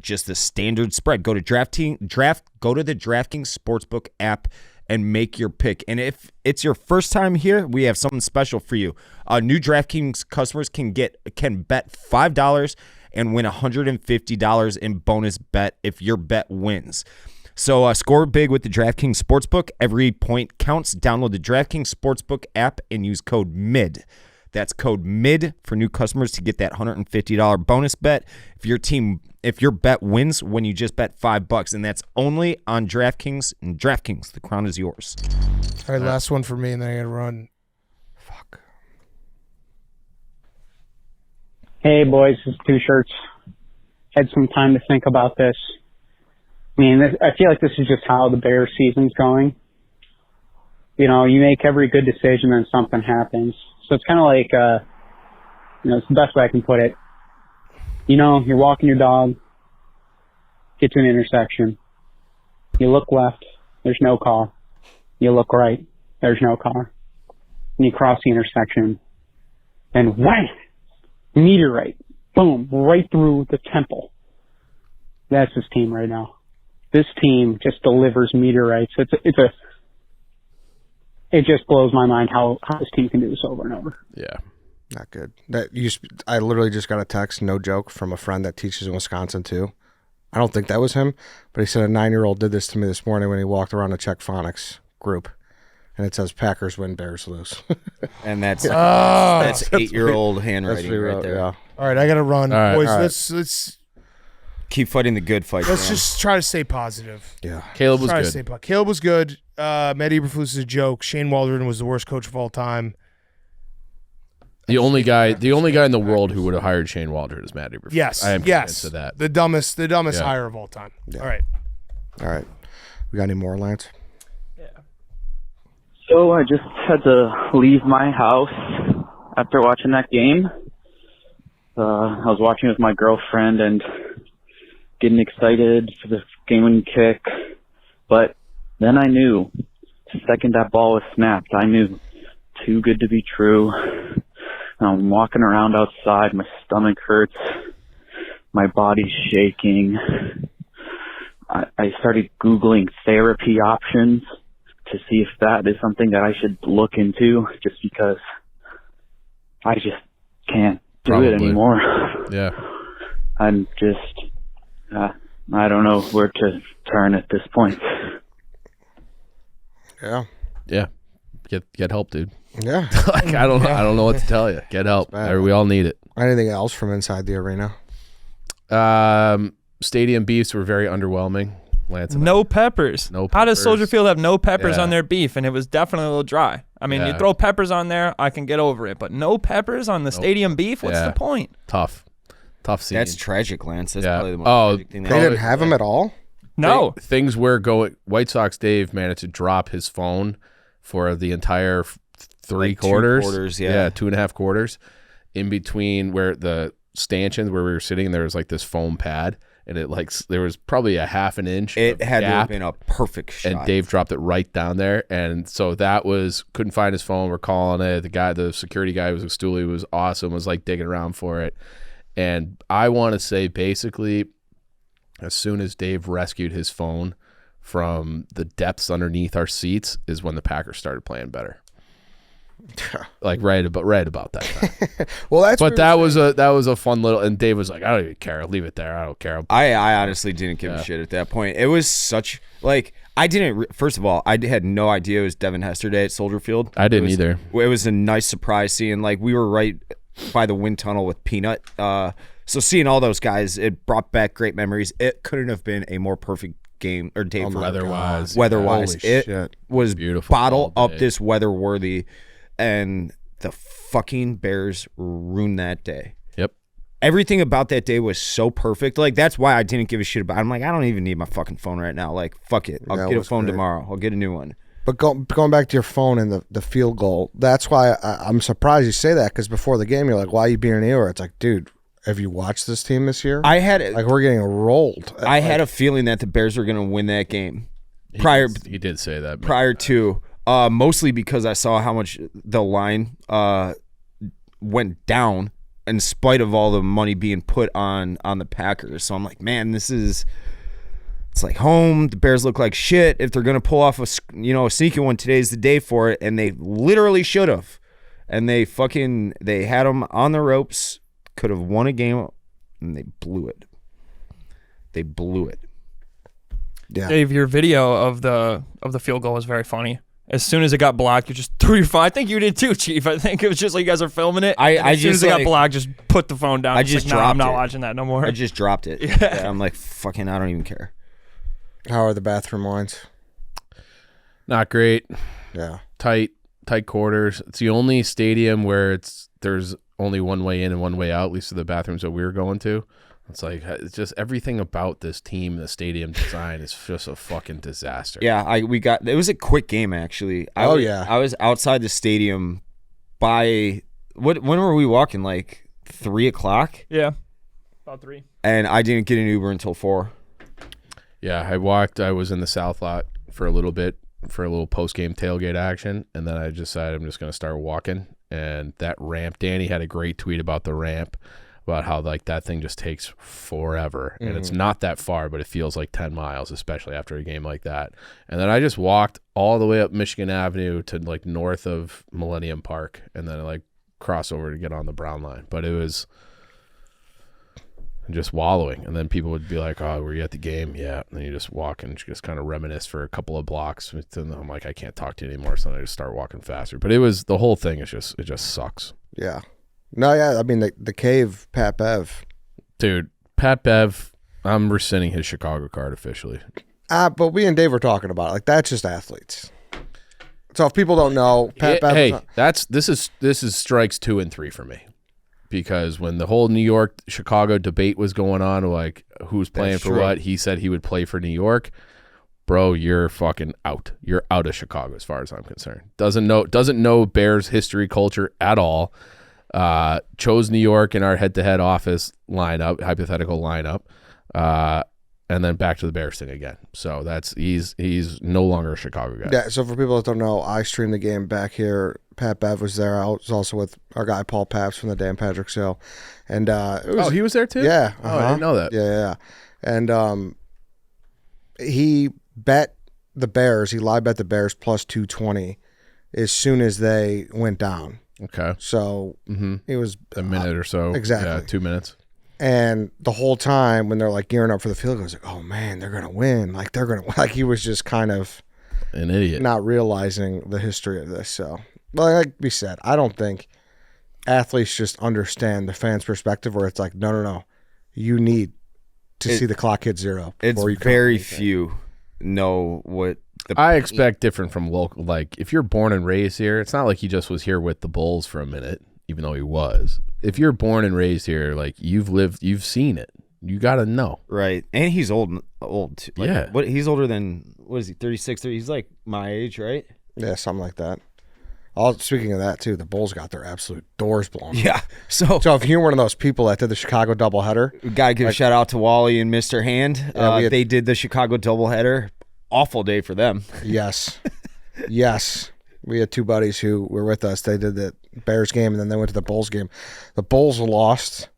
just the standard spread. Go to the DraftKings Sportsbook app and make your pick. And if it's your first time here, we have something special for you. New DraftKings customers can bet $5 and win $150 in bonus bet if your bet wins. So score big with the DraftKings Sportsbook. Every point counts. Download the DraftKings Sportsbook app and use code MID. That's code MID for new customers to get that $150 bonus bet if your bet wins when you just bet $5, and that's only on DraftKings. And DraftKings, the crown is yours. All right, last one for me, and then I got to run. Fuck. Hey, boys, this is Two Shirts. Had some time to think about this. I mean, I feel like this is just how the Bears season's going. You make every good decision and something happens. So it's kind of like, it's the best way I can put it. You're walking your dog, get to an intersection. You look left, there's no car. You look right, there's no car. And you cross the intersection, and whang! Meteorite. Boom, right through the temple. That's this team right now. This team just delivers meteorites. It just blows my mind how this team can do this over and over. Yeah. Not good. I literally just got a text, no joke, from a friend that teaches in Wisconsin too. I don't think that was him, but he said a 9-year-old did this to me this morning when he walked around the Czech Phonics group, and it says Packers win, Bears lose. And that's 8-year-old handwriting what he right wrote, there. yeah. All right, I got to run. All right. Boys, All right. let's Keep fighting the good fight. let's man. just try to stay positive. Yeah. Caleb was Try to good. stay Caleb was good. Matt Eberflus is a joke. Shane Waldron was the worst coach of all time. The only guy in the world who would have hired Shane Waldron is Matt Eberflus. Yes, I am yes. convinced of that. The dumbest Yeah. hire of all time. Yeah. All right. All right. We got any more, Lance? So I just had to leave my house after watching that game. I was watching with my girlfriend and getting excited for the game-winning kick. But then I knew, the second that ball was snapped, I knew, too good to be true. I'm walking around outside, my stomach hurts, my body's shaking. I started Googling therapy options to see if that is something that I should look into, just because I just can't do it Probably. anymore. Yeah. I'm just, I don't know where to turn at this point. Yeah. Yeah. Get help, dude. Yeah. Like I don't know what to tell you. Get help. bad. We all need it. Anything else from inside the arena? Stadium beefs were very underwhelming. Lance and No peppers. No How does Soldier peppers. Field have no peppers Yeah. on their beef? And it was definitely a little dry. I mean, you Yeah. throw peppers on there, I can get over it. But no peppers on the stadium beef? What's Yeah. the point? tough scene. That's tragic, Lance. That's Yeah. probably the most Oh, tragic thing. They That didn't have him at all? No. Things were going. White Sox Dave managed to drop his phone for the entire three quarters. 2 quarters, yeah. 2.5 quarters. In between where the stanchions where we were sitting, there was like this foam pad, and there was probably a half an inch. It of had to have gap, been a perfect shot. and Dave dropped it right down there, and so couldn't find his phone. We're calling it. The security guy was Stooley was awesome. Was like digging around for it, and I want to say basically, as soon as Dave rescued his phone from the depths underneath our seats, is when the Packers started playing better. Like right about that time. Well, that was a fun little. And Dave was like, I don't even care. I'll leave it there. I don't care. I honestly didn't give a shit at that point. It was such I didn't. First of all, I had no idea it was Devin Hester Day at Soldier Field. I didn't either. It was a nice surprise seeing we were right by the wind tunnel with Peanut. So seeing all those guys, it brought back great memories. It couldn't have been a more perfect game or day for weather-wise. Weather-wise, Holy it shit. was Beautiful bottle all up day. this weather worthy, and the fucking Bears ruined that day. Yep. Everything about that day was so perfect. That's why I didn't give a shit about it. I'm like, I don't even need my fucking phone right now. Fuck it. I'll get a phone tomorrow. I'll get a new one. But going back to your phone and the field goal, that's why I'm surprised you say that, because before the game, you're like, why are you being an Eeyore? It's like, dude, have you watched this team this year? I had we're getting rolled. I had a feeling that the Bears were going to win that game. He did say that. Prior to, mostly because I saw how much the line went down in spite of all the money being put on the Packers. So I'm like, man, it's like home. The Bears look like shit. If they're going to pull off a sneaky one, today's the day for it. And they literally should have. And they had them on the ropes. Could have won a game, and they blew it. Yeah. Dave, your video of the field goal was very funny. As soon as it got blocked, you just threw your phone. I think you did too, Chief. I think it was just like you guys are filming it. As soon as it got blocked, just put the phone down. I just dropped I'm not it. watching that no more. I just dropped it. Yeah. I'm like, fucking, I don't even care. How are the bathroom lines? Not great. Yeah. Tight quarters. It's the only stadium where there's only one way in and one way out, at least to the bathrooms that we were going to. It's just everything about this team, the stadium design is just a fucking disaster. Yeah, it was a quick game actually. I was outside the stadium by when were we walking? 3:00? Yeah, about 3. And I didn't get an Uber until 4. Yeah, I was in the South lot for a little bit for a little post-game tailgate action, and then I decided I'm just going to start walking. And that ramp, Danny had a great tweet about the ramp, about how that thing just takes forever. And it's not that far, but it feels like 10 miles, especially after a game like that. And then I just walked all the way up Michigan Avenue to north of Millennium Park, and then cross over to get on the Brown line. But it was just wallowing. And then people would be like, oh, were you at the game? Yeah. And then you just walk and just kind of reminisce for a couple of blocks. And I'm like, I can't talk to you anymore. So then I just start walking faster. But the whole thing is it just sucks. Yeah. No, yeah. I mean, the cave, Pat Bev. Dude, Pat Bev, I'm rescinding his Chicago card officially. But we and Dave were talking about it. That's just athletes. So if people don't know, Pat Bev. Hey, this is strikes 2 and 3 for me. Because when the whole New York Chicago debate was going on, who's playing for what, he said he would play for New York. Bro, you're fucking out. You're out of Chicago as far as I'm concerned. Doesn't know Bears history, culture at all. Chose New York in our head-to-head office lineup, hypothetical lineup, and then back to the Bears thing again. So he's no longer a Chicago guy. Yeah. So for people that don't know, I streamed the game back here. Pat Bev was there. I was also with our guy Paul Paps from the Dan Patrick Show, and he was there too. Yeah. Oh, I didn't know that. Yeah. And he bet the Bears. He live bet the Bears plus 220 as soon as they went down. Okay. So it was a minute or so. Exactly. Yeah, 2 minutes. And the whole time when they're gearing up for the field goal, I was like, oh man, they're gonna win. He was just kind of an idiot, not realizing the history of this. So, like we said, I don't think athletes just understand the fans' perspective where it's no, you need to see the clock hit 0. It's very few know what. I expect different from local. If you're born and raised here, it's not like he just was here with the Bulls for a minute, even though he was. If you're born and raised here, you've seen it. You got to know. Right. And he's old too. Like, Yeah. What he's older than, what is he, 36? He's like my age, right? Yeah, something like that. Speaking of that, too, the Bulls got their absolute doors blown. Yeah. So if you're one of those people that did the Chicago doubleheader, we got to give a shout out to Wally and Mr. Hand. They did the Chicago doubleheader. Awful day for them. Yes. Yes. We had two buddies who were with us. They did the Bears game, and then they went to the Bulls game. The Bulls lost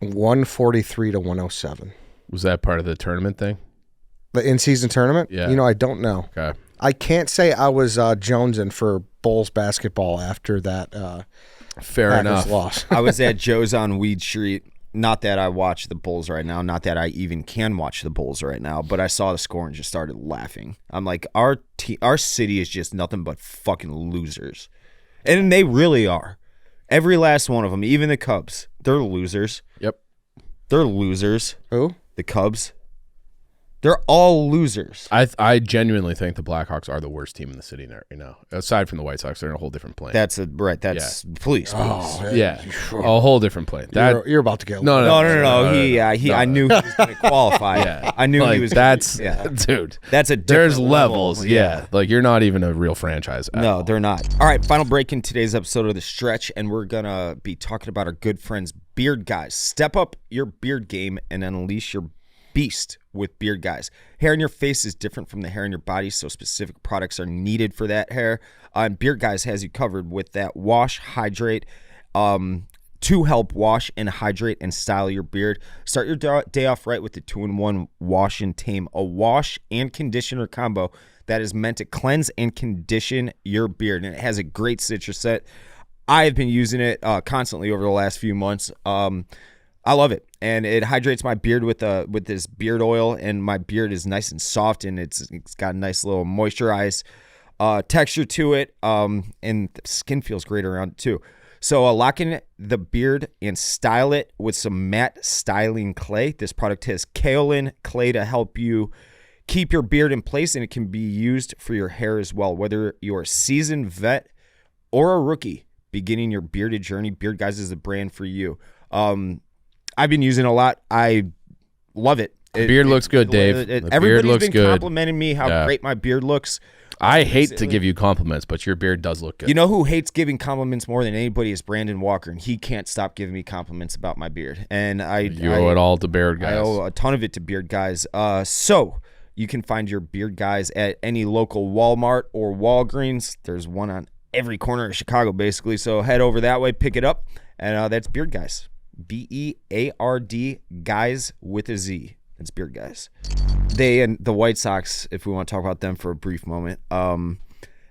143 to 107. Was that part of the tournament thing? The in-season tournament? Yeah. I don't know. Okay. I can't say I was jonesing for Bulls basketball after that Fair Packers enough. loss. I was at Joe's on Weed Street. Not that I watch the Bulls right now. Not that I even can watch the Bulls right now. But I saw the score and just started laughing. I'm like, our city is just nothing but fucking losers. And they really are. Every last one of them, even the Cubs, they're losers. Yep. They're losers. Who? The Cubs. They're all losers. I genuinely think the Blackhawks are the worst team in the city right now. Aside from the White Sox, they're in a whole different plane. Please. Yeah, a whole different plane. You're about to get no. I knew he was going to qualify. Yeah, I knew he was. Dude. That's a There's different levels. level. Yeah, like you're not even a real franchise. No, all. they're not. All right, final break in today's episode of The Stretch, and we're going to be talking about our good friends, Beard Guys. Step up your beard game and unleash your beast with Beard Guys. Hair in your face is different from the hair in your body, so specific products are needed for that hair. And Beard Guys has you covered with that wash, hydrate, to help wash and hydrate and style your beard. Start your day off right with the 2-in-1 Wash and Tame, a wash and conditioner combo that is meant to cleanse and condition your beard. And it has a great citrus scent. I have been using it constantly over the last few months. I love it, and it hydrates my beard with this beard oil, and my beard is nice and soft, and it's got a nice little moisturized texture to it, and the skin feels great around it too. So lock in the beard and style it with some matte styling clay. This product has kaolin clay to help you keep your beard in place, and it can be used for your hair as well. Whether you're a seasoned vet or a rookie beginning your bearded journey, Beard Guys is the brand for you. I've been using it a lot. I love it. The beard looks good, Dave. The beard looks been good. Complimenting me how great my beard looks. I hate to give you compliments, but your beard does look good. You know who hates giving compliments more than anybody is Brandon Walker, and he can't stop giving me compliments about my beard. And you owe it all to Beard Guys. I owe a ton of it to Beard Guys. So you can find your Beard Guys at any local Walmart or Walgreens. There's one on every corner of Chicago, basically. So head over that way, pick it up, and that's Beard Guys. BEARD Guys with a Z. That's Beard Guys. They and the White Sox, if we want to talk about them for a brief moment,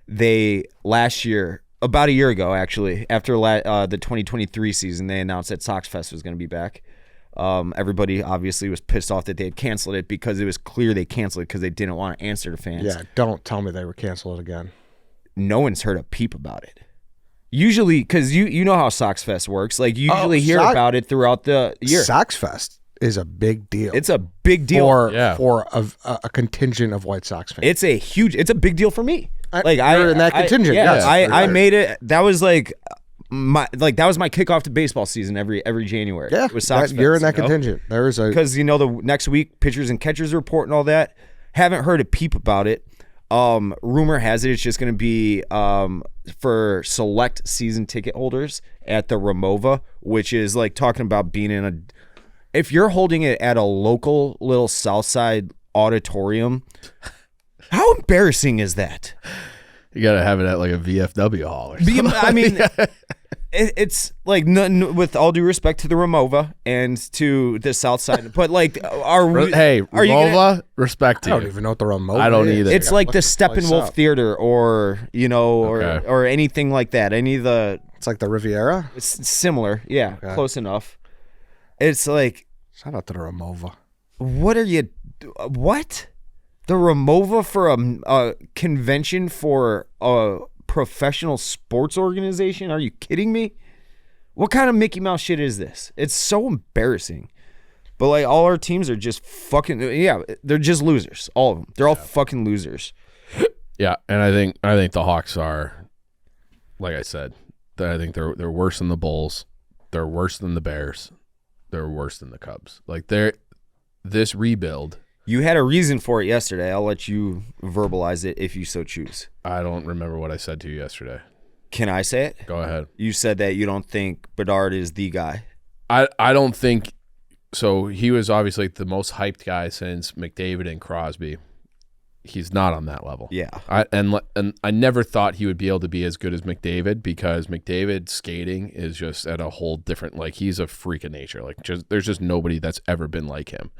they last year, about a year ago actually, after the 2023 season, they announced that Sox Fest was going to be back. Everybody obviously was pissed off that they had canceled it because it was clear they canceled it because they didn't want to answer to fans. Yeah, don't tell me they were canceled again. No one's heard a peep about it. Usually, because you know how Sox Fest works. Like, you usually hear about it throughout the year. Sox Fest is a big deal. It's a big deal. For a contingent of White Sox fans. It's a big deal for me. You're in that contingent. Yes, I made it. That was that was my kickoff to baseball season every January. Yeah, it was Sox Fest, you're in that contingent. There is because the next week pitchers and catchers report and all that. Haven't heard a peep about it. Rumor has it it's just going to be for select season ticket holders at the Ramova, which is like talking about being in a. If you're holding it at a local little Southside auditorium, how embarrassing is that? You got to have it at like a VFW hall or something. I mean, it's like, with all due respect to the Ramova and to the Southside, but like, Ramova, respect to you. I don't even know what the Ramova is. I don't either. It's like the Steppenwolf Theater or, or anything like that. It's like the Riviera? It's similar. Yeah, close enough. It's like, shout out to the Ramova. What? The Ramova for a convention for a professional sports organization? Are you kidding me? What kind of Mickey Mouse shit is this? It's so embarrassing. But like, all our teams are just fucking, they're just losers. All of them. They're all fucking losers. Yeah, and I think the Hawks are, like I said, I think they're worse than the Bulls. They're worse than the Bears. they're worse than the Cubs. Like this rebuild. You had a reason for it yesterday. I'll let you verbalize it if you so choose. I don't remember what I said to you yesterday. Can I say it? Go ahead. You said that you don't think Bedard is the guy. I don't think so. He was obviously the most hyped guy since McDavid and Crosby. He's not on that level. Yeah. And I never thought he would be able to be as good as McDavid because McDavid's skating is just at a whole different, like, he's a freak of nature. Like, there's just nobody that's ever been like him.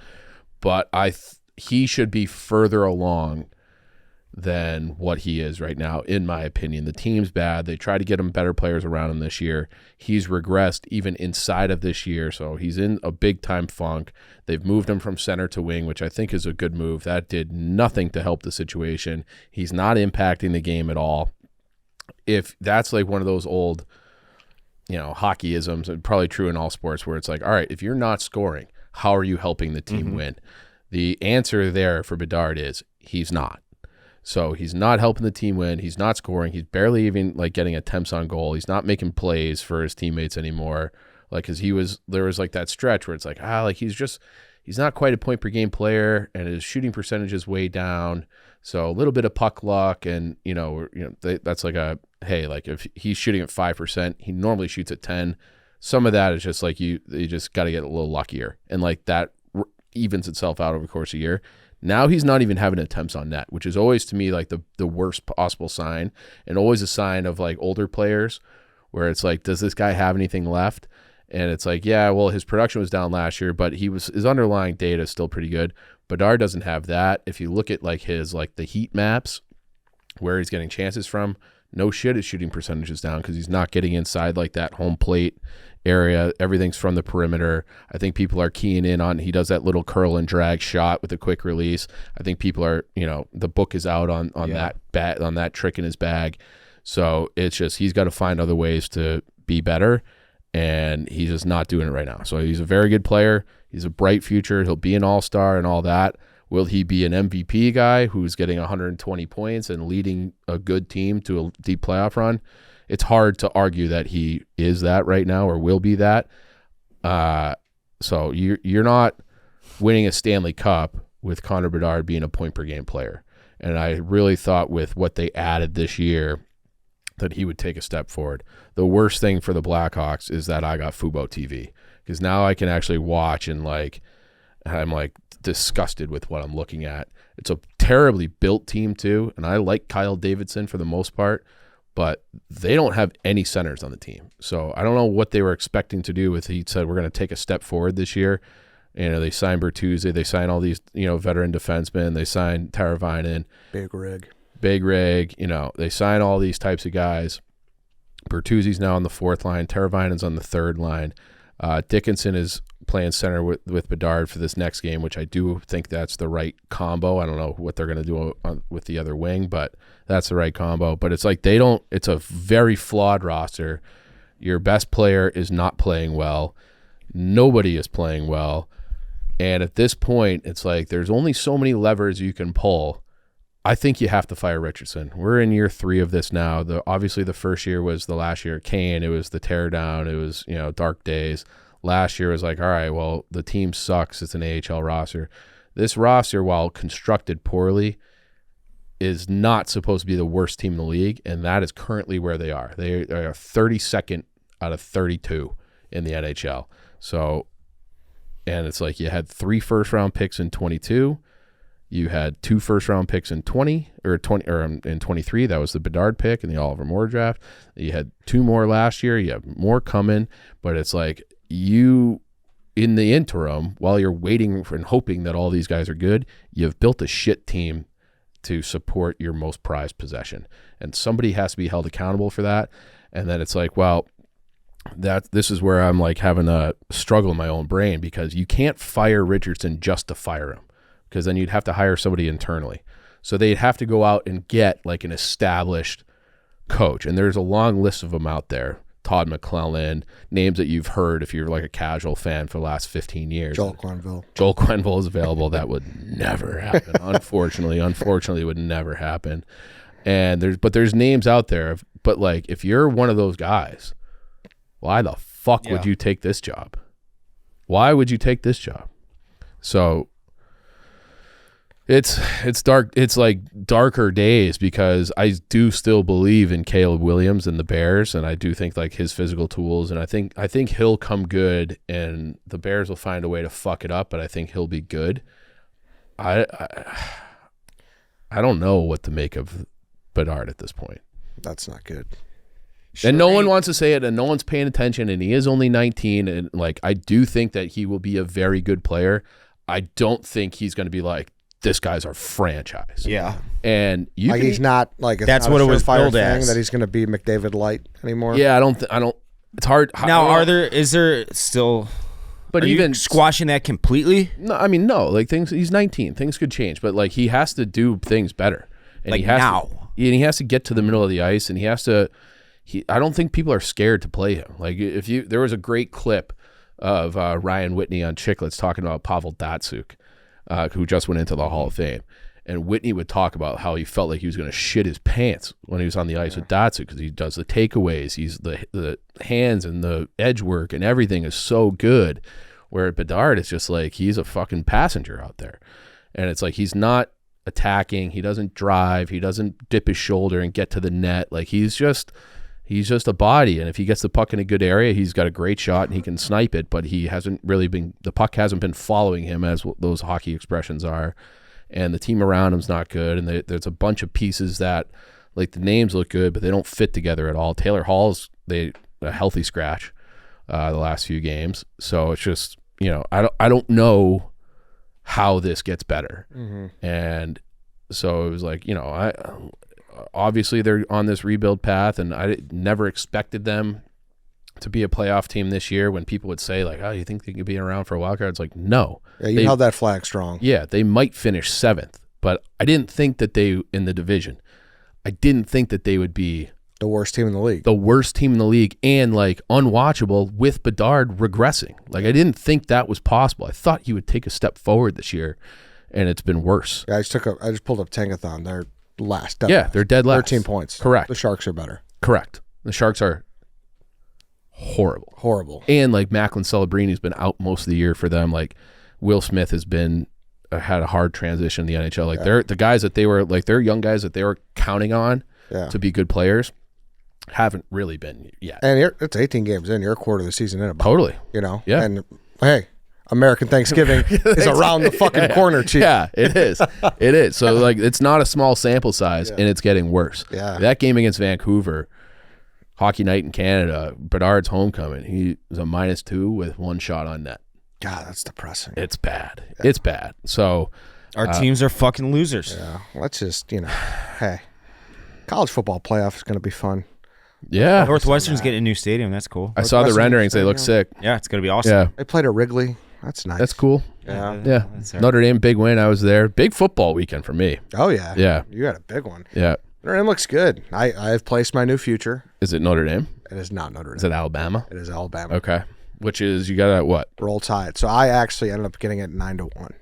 But he should be further along than what he is right now, in my opinion. The team's bad. They try to get him better players around him this year. He's regressed even inside of this year, so he's in a big-time funk. They've moved him from center to wing, which I think is a good move. That did nothing to help the situation. He's not impacting the game at all. If that's like one of those old, hockeyisms, and probably true in all sports, where it's like, all right, if you're not scoring, how are you helping the team win? The answer there for Bedard is he's not. So he's not helping the team win. He's not scoring. He's barely even getting attempts on goal. He's not making plays for his teammates anymore. Because there was that stretch where it's he's not quite a point per game player, and his shooting percentage is way down. So a little bit of puck luck, and that's if he's shooting at 5%, he normally shoots at 10. Some of that is just you just got to get a little luckier, and that evens itself out over the course of a year. Now he's not even having attempts on net, which is always to me the worst possible sign, and always a sign of older players where it's does this guy have anything left? And it's his production was down last year, but his underlying data is still pretty good. Bedard doesn't have that. If you look at his the heat maps where he's getting chances from, no shit, his shooting percentage is down because he's not getting inside that home plate area. Everything's from the perimeter. I think people are keying in on he does that little curl and drag shot with a quick release. I think people are, the book is out on that trick in his bag. So it's just he's got to find other ways to be better, and he's just not doing it right now. So he's a very good player. He's a bright future. He'll be an all-star and all that. Will he be an MVP guy who's getting 120 points and leading a good team to a deep playoff run? It's hard to argue that he is that right now or will be that. So you're not winning a Stanley Cup with Connor Bedard being a point-per-game player. And I really thought with what they added this year that he would take a step forward. The worst thing for the Blackhawks is that I got Fubo TV, because now I can actually watch and I'm disgusted with what I'm looking at. It's a terribly built team too, and I like Kyle Davidson for the most part, but they don't have any centers on the team. So I don't know what they were expecting to do with, he said, we're going to take a step forward this year. They signed Bertuzzi, they signed all these, veteran defensemen, they signed Taravainen. Big rig. They sign all these types of guys. Bertuzzi's now on the fourth line. Taravainen's on the third line. Dickinson is playing center with Bedard for this next game, which I do think that's the right combo. I don't know what they're going to do with the other wing, but that's the right combo. But it's it's a very flawed roster. Your best player is not playing well. Nobody is playing well. And at this point, it's there's only so many levers you can pull. I think you have to fire Richardson. We're in year 3 of this now. Obviously, the first year was the last year of Kane. It was the teardown. It was, dark days. Last year was all right, well, the team sucks. It's an AHL roster. This roster, while constructed poorly, is not supposed to be the worst team in the league, and that is currently where they are. They are 32nd out of 32 in the NHL. So, and it's you had 3 first-round picks in 22. You had 2 first-round picks in in 23. That was the Bedard pick and the Oliver Moore draft. You had 2 more last year. You have more coming, but it's you, in the interim, while you're waiting for and hoping that all these guys are good, you've built a shit team to support your most prized possession, and somebody has to be held accountable for that. And then it's this is where I'm having a struggle in my own brain, because you can't fire Richardson just to fire him, because then you'd have to hire somebody internally. So they'd have to go out and get an established coach. And there's a long list of them out there. Todd McClellan, names that you've heard if you're a casual fan for the last 15 years. Joel Quenneville. Joel Quenneville is available. That would never happen. Unfortunately, it would never happen. And there's names out there. But if you're one of those guys, why the fuck would you take this job? Why would you take this job? So it's dark. It's like darker days because I do still believe in Caleb Williams and the Bears, and I do think like his physical tools, and I think he'll come good, and the Bears will find a way to fuck it up, but I think he'll be good. I don't know what to make of Bedard at this point. That's not good. And no one wants to say it, and no one's paying attention, and he is only 19, and like I do think that he will be a very good player. I don't think he's going to be like, this guy's our franchise. Yeah. And he's not like, that's what it was billed as, as, that he's going to be McDavid Light anymore. Yeah, I don't, it's hard. Now, is there still, but even squashing that completely? No, I mean, no, like he's 19, things could change, but like he has to do things better. And like he has now. And he has to get to the middle of the ice, and he has to, I don't think people are scared to play him. Like there was a great clip of Ryan Whitney on Chicklets talking about Pavel Datsyuk, who just went into the Hall of Fame. And Whitney would talk about how he felt like he was going to shit his pants when he was on the ice with Datsyuk because he does the takeaways. He's the hands and the edge work and everything is so good. Where Bedard is just like he's a fucking passenger out there. And it's like he's not attacking. He doesn't drive. He doesn't dip his shoulder and get to the net. Like he's just a body. And if he gets the puck in a good area, he's got a great shot and he can snipe it. But he hasn't really been – the puck hasn't been following him as those hockey expressions are. And the team around him's not good, and there's a bunch of pieces that, like the names look good, but they don't fit together at all. Taylor Hall's a healthy scratch the last few games, so it's just I don't know how this gets better, and so it was like obviously they're on this rebuild path, and I never expected them to be a playoff team this year. When people would say like, "Oh, you think they could be around for a wild card?" It's like, no. Yeah, you held that flag strong. Yeah, they might finish 7th, but I didn't think that they in the division. I didn't think that they would be the worst team in the league. The worst team in the league, and like unwatchable with Bedard regressing. Like I didn't think that was possible. I thought he would take a step forward this year, and it's been worse. Yeah, I just pulled up Tankathon. They're last. Yeah, they're dead last. 13 points. Correct. The Sharks are better. Correct. The Sharks are horrible. And like Macklin Celebrini's been out most of the year for them. Like Will Smith has been had a hard transition in the NHL. Like they're the guys that they were like they're young guys that they were counting on to be good players haven't really been yet. And it's 18 games in. You're a quarter of the season in. About, totally. Yeah. And hey, American Thanksgiving is around the fucking corner, Chief. Yeah, it is. It is. So like it's not a small sample size, and it's getting worse. Yeah. That game against Vancouver. Hockey night in Canada, Bedard's homecoming. He was a -2 with 1 shot on net. God, that's depressing. It's bad. Yeah. It's bad. So our teams are fucking losers. Yeah, let's just hey, college football playoff is going to be fun. Yeah, Northwestern's getting a new stadium. That's cool. I saw the renderings. They look sick. Yeah, it's going to be awesome. Yeah, they played at Wrigley. That's nice. That's cool. Yeah. Notre Dame, big win. I was there. Big football weekend for me. Oh yeah. Yeah. You had a big one. Yeah. Notre Dame looks good. I've placed my new future. Is it Notre Dame? It is not Notre Dame. Is it Alabama? It is Alabama. Okay. Which is you got at what? Roll Tide. So I actually ended up getting it 9-1.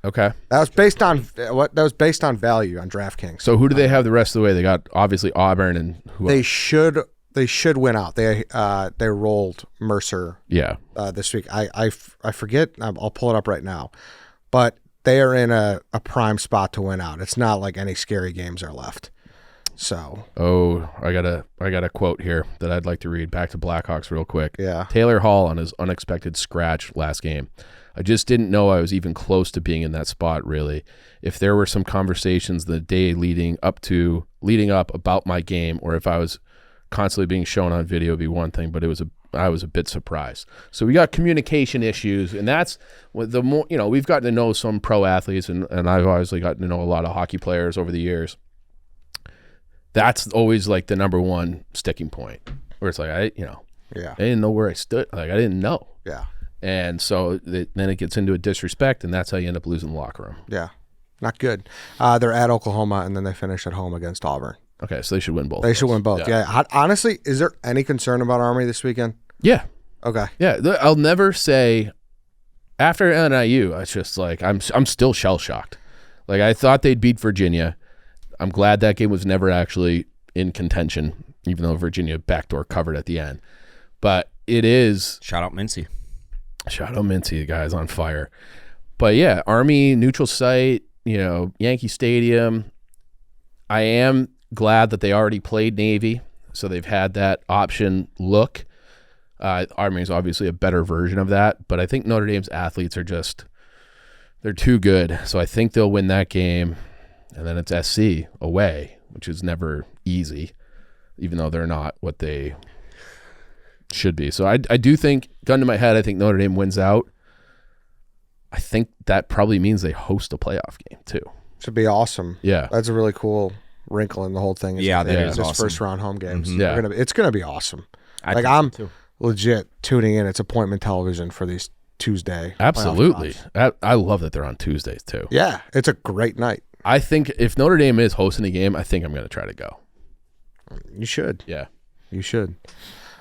Okay. That was based on what? That was based on value on DraftKings. So who do they have the rest of the way? They got obviously Auburn and who They else? should win out. They rolled Mercer. Yeah. This week. I forget. I'll pull it up right now, but they are in a prime spot to win out. It's not like any scary games are left. So. Oh, I got a quote here that I'd like to read. Back to Blackhawks real quick. Yeah. Taylor Hall on his unexpected scratch last game. I just didn't know I was even close to being in that spot, really. If there were some conversations the day leading up about my game, or if I was constantly being shown on video, it'd be one thing, but I was a bit surprised. So we got communication issues, and that's the more, we've gotten to know some pro athletes, and I've obviously gotten to know a lot of hockey players over the years. That's always like the number one sticking point, where it's like, I didn't know where I stood. Like I didn't know. Yeah. And so then it gets into a disrespect, and that's how you end up losing the locker room. Yeah. Not good. They're at Oklahoma, and then they finish at home against Auburn. Okay, so they should win both. They should win both. Yeah. Honestly, is there any concern about Army this weekend? Yeah. Okay. Yeah. I'll never say after NIU, it's just like I'm still shell shocked. Like I thought they'd beat Virginia. I'm glad that game was never actually in contention, even though Virginia backdoor covered at the end. But it is. Shout out Mincy. Shout out Mincy, the guy's on fire. But yeah, Army neutral site, Yankee Stadium. I am glad that they already played Navy, so they've had that option look. Army is obviously a better version of that, but I think Notre Dame's athletes are they're too good. So I think they'll win that game, and then it's SC away, which is never easy, even though they're not what they should be. So I do think, gun to my head, I think Notre Dame wins out. I think that probably means they host a playoff game too. Should be awesome. Yeah. That's a really cool wrinkle in the whole thing. Yeah, that is this awesome. first round home games. Mm-hmm. Yeah. It's gonna be awesome. I'm legit tuning in. It's appointment television for these Tuesday. Absolutely. I love that they're on Tuesdays too. Yeah, it's a great night. I think if Notre Dame is hosting a game, I think I'm going to try to go. You should. Yeah. You should.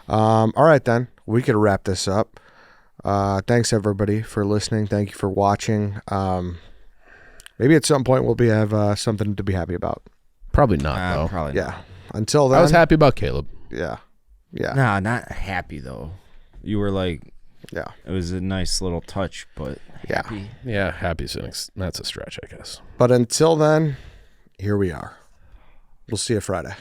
All right, then. We could wrap this up. Thanks, everybody, for listening. Thank you for watching. Maybe at some point we'll have something to be happy about. Probably not, though. Probably Yeah. Until then. I was happy about Caleb. Yeah. Yeah. Nah, not happy, though. You were like, yeah. It was a nice little touch, but happy. Yeah, happy. That's a stretch, I guess. But until then, here we are. We'll see you Friday.